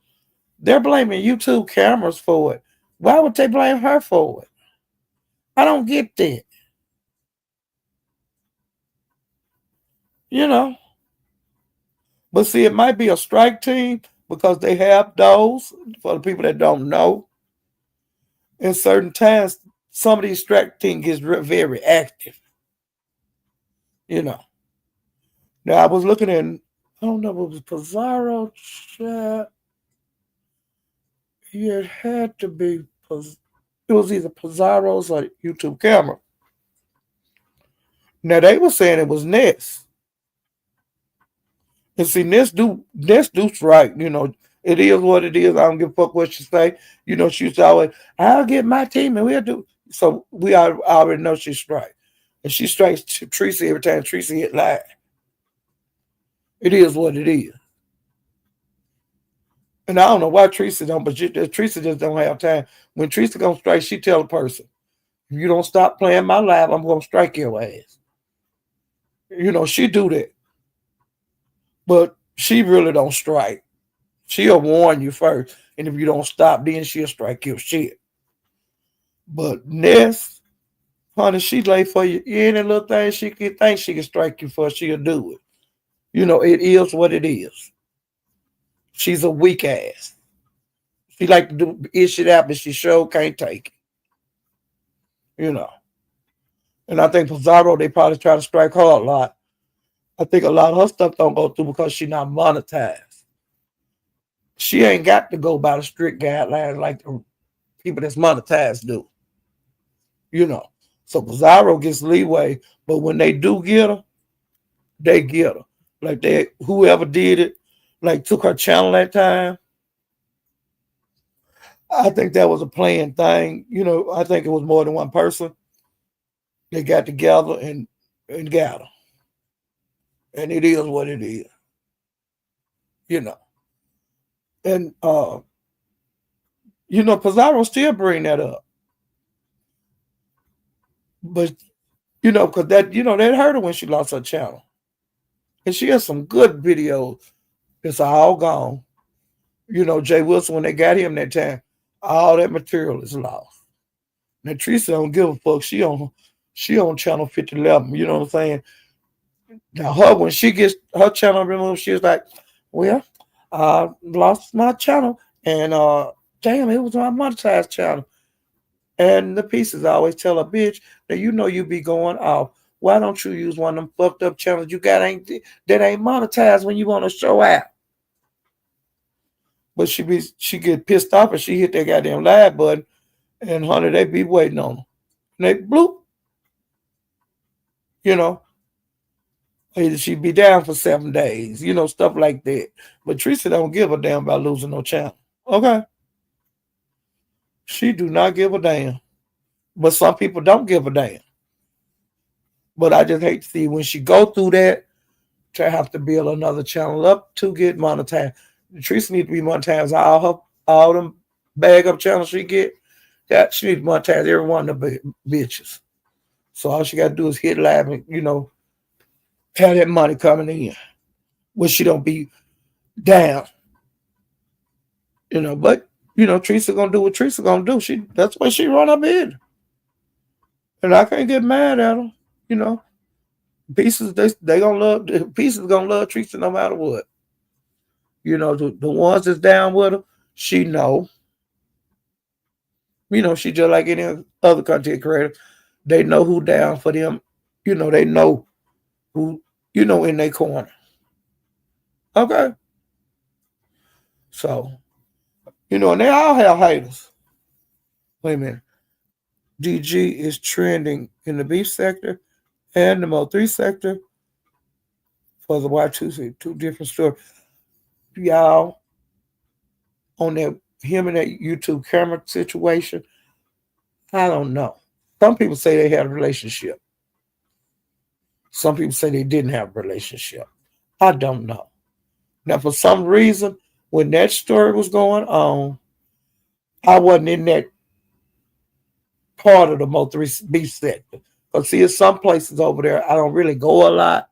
they're blaming YouTube cameras for it. Why would they blame her for it? I don't get that. You know. But see, it might be a strike team because they have those, for the people that don't know. In certain times, some of these strike teams gets very active. You know. Now I was looking at, I don't know if it was Pizarro chat. Yeah, it had to be, it was either Pizarro's or YouTube camera. Now they were saying it was Ness. And see, Ness do strike, you know. It is what it is. I don't give a fuck what she say. You know, she's always, I'll get my team and we'll do. So we already know she strikes. And she strikes Tracy every time Tracy hit live. It is what it is. And I don't know why Tracy don't, but Tracy just don't have time. When Tracy gonna strike, she tell the person, if you don't stop playing my live, I'm gonna strike your ass. You know, she do that. But she really don't strike. She'll warn you first. And if you don't stop, then she'll strike your shit. But Ness, honey, she lay for you. Any little thing she can think she can strike you for, she'll do it. You know, it is what it is. She's a weak ass. She like to do shit out, but she sure can't take it. You know. And I think Pizarro, they probably try to strike her a lot. I think a lot of her stuff don't go through because she's not monetized. She ain't got to go by the strict guidelines like the people that's monetized do. You know. So Pizarro gets leeway, but when they do get her, they get her. Like they whoever did it, like took her channel that time. I think that was a planned thing. You know, I think it was more than one person. They got together and got her. And it is what it is. You know. And you know, Pizarro still bring that up. But you know, because that, you know, that hurt her when she lost her channel. And she has some good videos. It's all gone. You know, Jay Wilson, when they got him that time, all that material is lost. Now Teresa don't give a fuck. She on channel 5011. You know what I'm saying? Now her when she gets her channel removed, she was like, well, I lost my channel and damn, it was my monetized channel. And the pieces I always tell a bitch that you know you be going off. Why don't you use one of them fucked up channels you got that ain't monetized when you want to show out? But she get pissed off and she hit that goddamn live button, and honey, they be waiting on her. And they bloop, you know. Either she be down for 7 days, you know, stuff like that. But Teresa don't give a damn about losing no channel. Okay. She do not give a damn. But some people don't give a damn. But I just hate to see when she go through that to have to build another channel up to get monetized. Teresa need to be monetized all them bag up channels she get. That she needs to monetize every one of the bitches. So all she got to do is hit live and have that money coming in, which she don't be down. But Teresa gonna do what Teresa gonna do. That's why she run her bid, and I can't get mad at her. You know, pieces they gonna love pieces gonna love Teresa no matter what. The ones that's down with her, she know. She just like any other content creator. They know who down for them. They know who in their corner. Okay, so and they all have haters. Wait a minute. DG is trending in the beef sector and the Mo3 sector for the Y2, two different stories. Y'all, on him and that YouTube camera situation, I don't know. Some people say they had a relationship. Some people say they didn't have a relationship. I don't know. Now, for some reason, when that story was going on, I wasn't in that part of the Mo3 beef sector. Because, see, there's some places over there I don't really go a lot.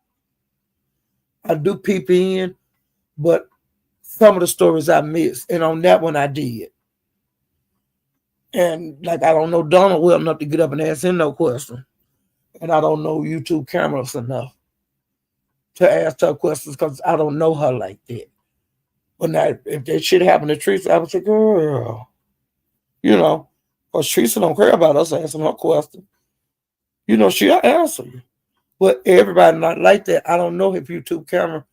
I do peep in, but some of the stories I missed. And on that one, I did. And, like, I don't know Donald well enough to get up and ask him no question. And I don't know YouTube cameras enough to ask her questions because I don't know her like that. But now, if that shit happened to Teresa, I would say, girl, because Teresa don't care about us asking her question. She'll answer you. But everybody not like that. I don't know if YouTube camera,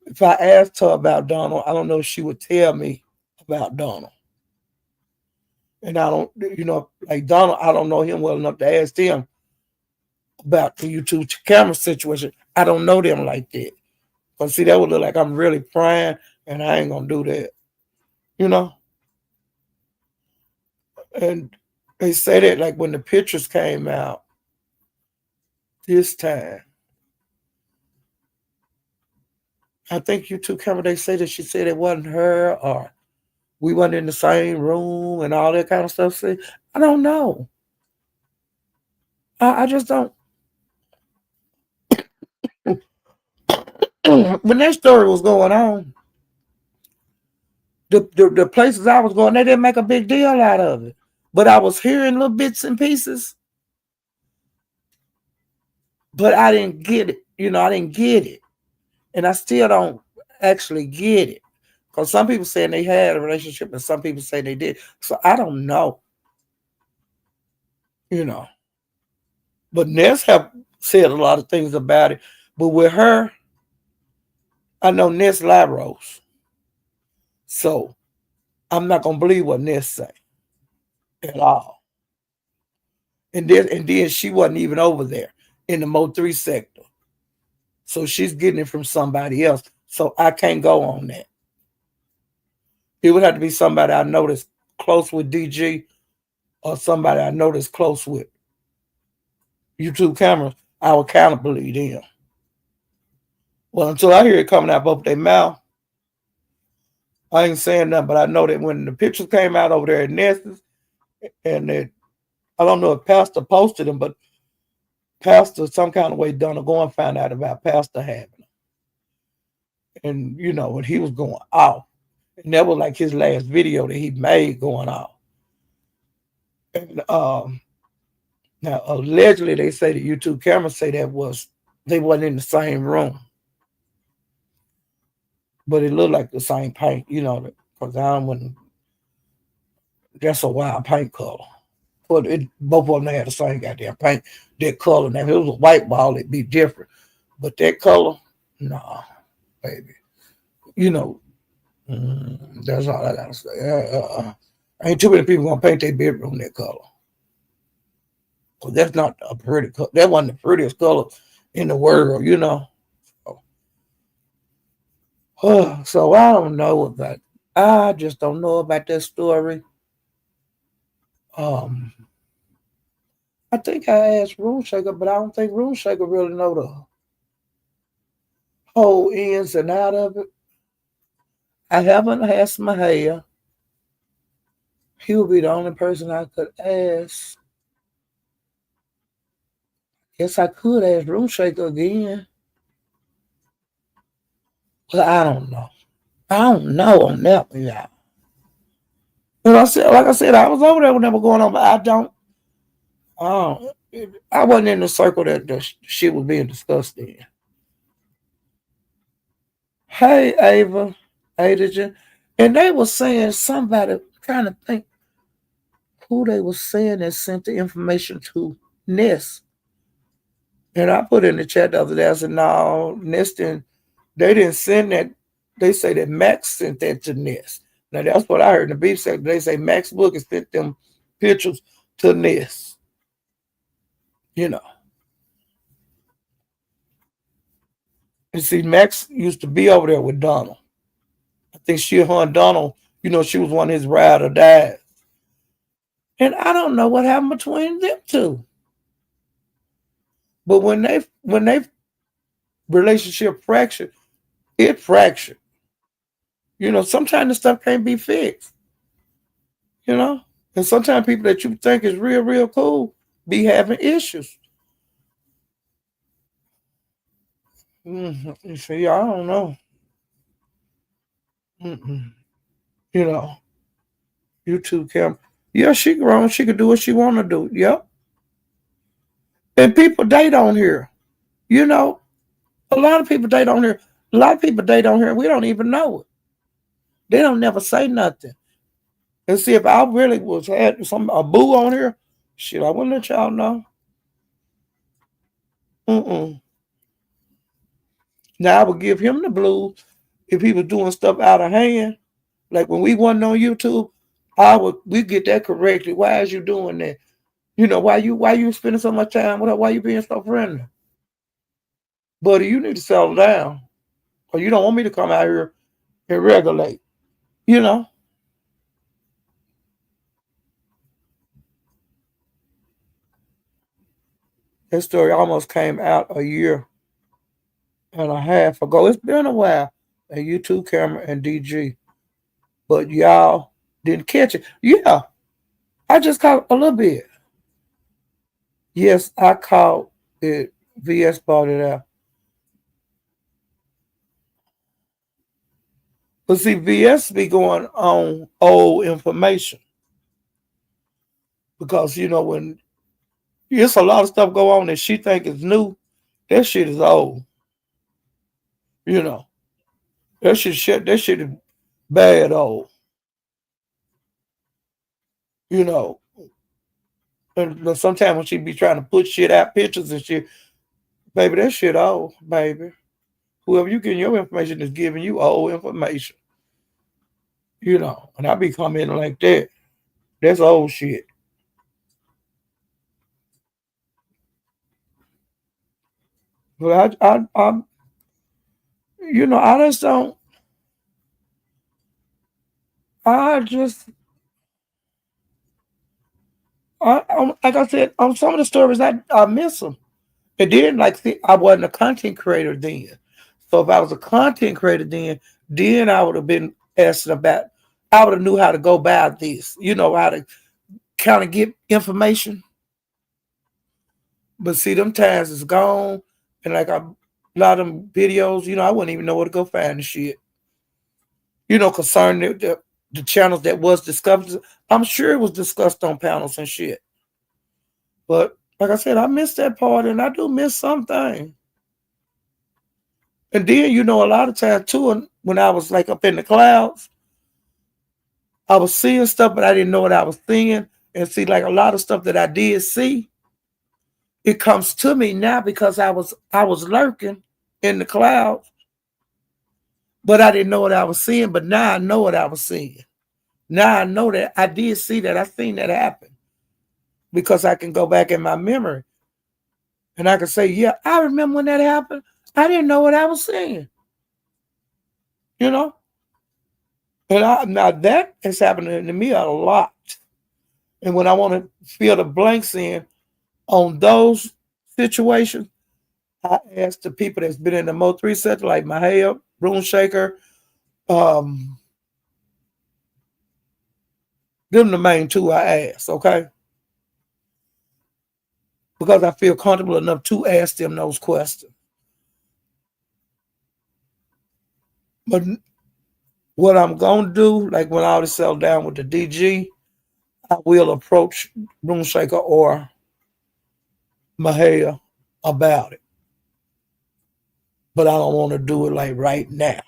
if I asked her about Donald, I don't know if she would tell me about Donald. And I don't, like Donald, I don't know him well enough to ask him about the YouTube camera situation. I don't know them like that. But see, that would look like I'm really prying, and I ain't gonna do that. And they say that like when the pictures came out this time, I think YouTube camera, they say that she said it wasn't her or we wasn't in the same room and all that kind of stuff. See, I don't know. I just don't. When that story was going on, the places I was going, they didn't make a big deal out of it. But I was hearing little bits and pieces, but I didn't get it. I didn't get it. And I still don't actually get it. Because some people saying they had a relationship and some people say they did. So I don't know. But Ness have said a lot of things about it. But with her, I know Ness Labros. So I'm not gonna believe what Ness say at all. And then she wasn't even over there in the Mo3 sector. So she's getting it from somebody else. So I can't go on that. It would have to be somebody I know that's close with DG or somebody I know that's close with YouTube cameras. I would kind of believe them. Well, until I hear it coming out both their mouth, I ain't saying nothing. But I know that when the pictures came out over there at Ness's, and that I don't know if Pastor posted them, but Pastor some kind of way done to go and find out about Pastor having them. And when he was going off. And that was like his last video that he made going off. And now allegedly they say the YouTube cameras say they wasn't in the same room. But it looked like the same paint, because I wouldn't. That's a wild paint color. But both of them had the same goddamn paint. That color. Now, if it was a white ball, it'd be different. But that color, nah, baby. That's all I gotta say. Ain't too many people gonna paint their bedroom that color. Cause that's not a pretty color. That wasn't the prettiest color in the world, So I don't know about. I just don't know about that story. I think I asked Rune Shaker, but I don't think Rune Shaker really know the whole ins and out of it. I haven't asked Mahaya. He would be the only person I could ask. Yes, I could ask Room Shaker again, but I don't know. I don't know on that one, y'all. And I said, like I said, I was over there when they were going on, but I don't. Uh, I wasn't in the circle that the shit was being discussed in. Hey, Ava, Ada, and they were saying somebody trying to think who they were saying that sent the information to Ness. And I put in the chat the other day, I said, no, Ness didn't, they didn't send that. They say that Max sent that to Ness. Now, that's what I heard in the beef section. They say Max Book has sent them pictures to Ness, you know. And see, Max used to be over there with Donald. I think her and Donald, she was one of his ride or dies. And I don't know what happened between them two. But when they relationship fractured, it fractured. Sometimes the stuff can't be fixed. You know, and sometimes people that you think is real, real cool be having issues. You see, I don't know. Mm-mm. You know, YouTube camera. Yeah, she grown. She could do what she want to do. Yep. And people date on here. You know, a lot of people date on here. A lot of people date on here. We don't even know it. They don't never say nothing. And see, if I really was had a boo on here, shit, I wouldn't let y'all know. Mm-mm. Now I would give him the blues if he was doing stuff out of hand. Like when we wasn't on YouTube, we get that corrected. Why is you doing that? Why you spending so much time with her? Why you being so friendly? Buddy, you need to settle down. Or you don't want me to come out here and regulate. You know? That story almost came out a year and a half ago. It's been a while. A YouTube camera and DG. But y'all didn't catch it. Yeah, I just caught a little bit. Yes, I caught it. VS bought it out. But see, VS be going on old information because when it's a lot of stuff go on that she think is new, that shit is old. You know, that shit is bad old. You know, and sometimes when she be trying to put shit out, pictures and shit, baby, that shit old, baby. Whoever you getting your information is giving you old information. And I be commenting like that. That's old shit. But I just don't. I just, like I said, on some of the stories, I miss them. And then, like, see, I wasn't a content creator then. So if I was a content creator then I would have been asking about. I would have knew how to go about this. How to kind of get information. But see, them times is gone, and like a lot of them videos, I wouldn't even know where to go find the shit. Concerning the channels that was discussed. I'm sure it was discussed on panels and shit. But like I said, I missed that part, and I do miss something. And then, a lot of times too, when I was like up in the clouds, I was seeing stuff, but I didn't know what I was seeing. And see, like a lot of stuff that I did see, it comes to me now because I was lurking in the clouds, but I didn't know what I was seeing. But now I know what I was seeing. Now I know that I did see that. I seen that happen because I can go back in my memory and I can say, yeah, I remember when that happened. I didn't know what I was seeing. You know? And now that is happening to me a lot. And when I want to fill the blanks in on those situations, I ask the people that's been in the Mo3 sector, like Mahaya, Room Shaker, um, Them the main two I ask, okay? Because I feel comfortable enough to ask them those questions. But what I'm gonna do, like when all this settle down with the DG, I will approach Room Shaker or Mahia about it. But I don't want to do it like right now.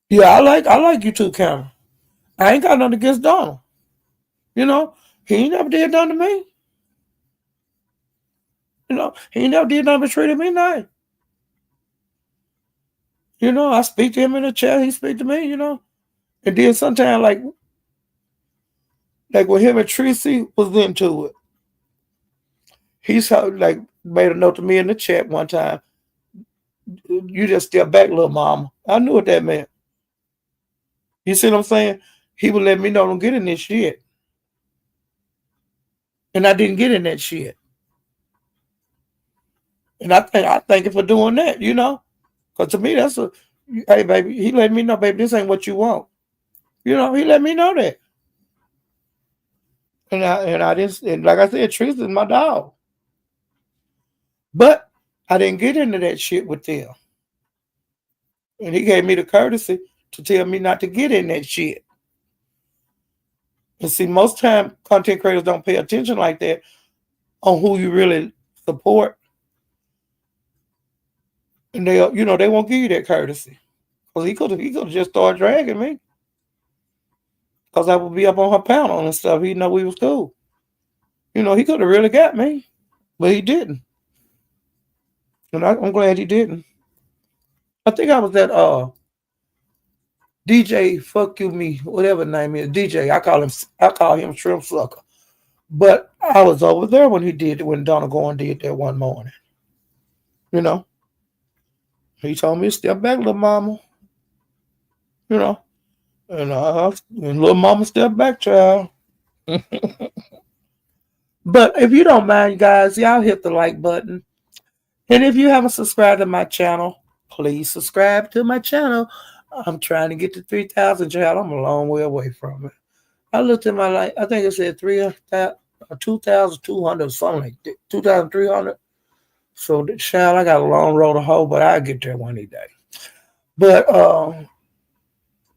Yeah, I like YouTube camera. I ain't got nothing against Donald. You know, he ain't never did nothing to me. He ain't never did nothing but treated me nice. I speak to him in the chat, he speak to me, And then sometimes like when him and Tracy was into it, he's like made a note to me in the chat one time. You just step back, little mama. I knew what that meant. You see what I'm saying? He would let me know don't get in this shit. And I didn't get in that shit. And I thank him for doing that. Because to me that's hey baby, he let me know, baby, this ain't what you want. He let me know that. And I didn't, and like I said, Teresa's my dog. But I didn't get into that shit with them. And he gave me the courtesy to tell me not to get in that shit. And see, most time content creators don't pay attention like that on who you really support. And they won't give you that courtesy. Because he could have just started dragging me. Because I would be up on her panel and stuff. He know we was cool. He could have really got me. But he didn't. And I'm glad he didn't. I think I was at DJ Fuck You Me, whatever the name is. DJ. I call him Shrimp Sucker. But I was over there when Donna Gordon did that one morning. You know. He told me to step back, little mama. You know. And little mama step back, child. But if you don't mind, guys, y'all hit the like button. And if you haven't subscribed to my channel, please subscribe to my channel. I'm trying to get to 3,000, child. I'm a long way away from it. I looked at my life. I think it said 2,200 or something like that. 2,300. So, child, I got a long road to hoe, but I'll get there one day. But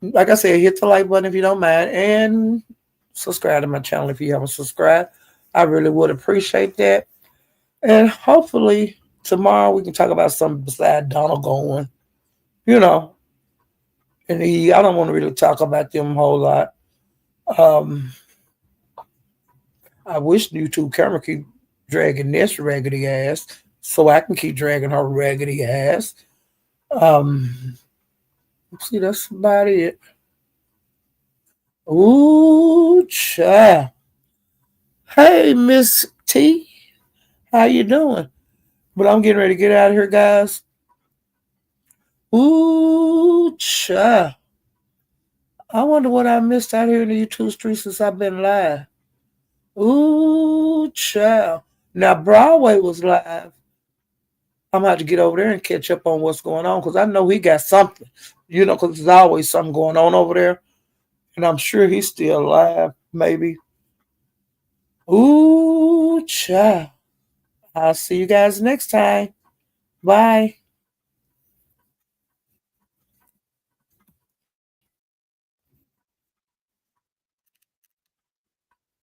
like I said, hit the like button if you don't mind, and subscribe to my channel if you haven't subscribed. I really would appreciate that. And hopefully tomorrow we can talk about something besides Donald going. And I don't want to really talk about them a whole lot. I wish YouTube camera keep dragging this raggedy ass so I can keep dragging her raggedy ass. See, that's about it. Ooh, child. Hey, Miss T. How you doing? But I'm getting ready to get out of here, guys. Ooh, child. I wonder what I missed out here in the YouTube streets since I've been live. Ooh, child. Now, Broadway was live. I'm going to have to get over there and catch up on what's going on because I know he got something, because there's always something going on over there. And I'm sure he's still alive, maybe. Ooh, child. I'll see you guys next time. Bye.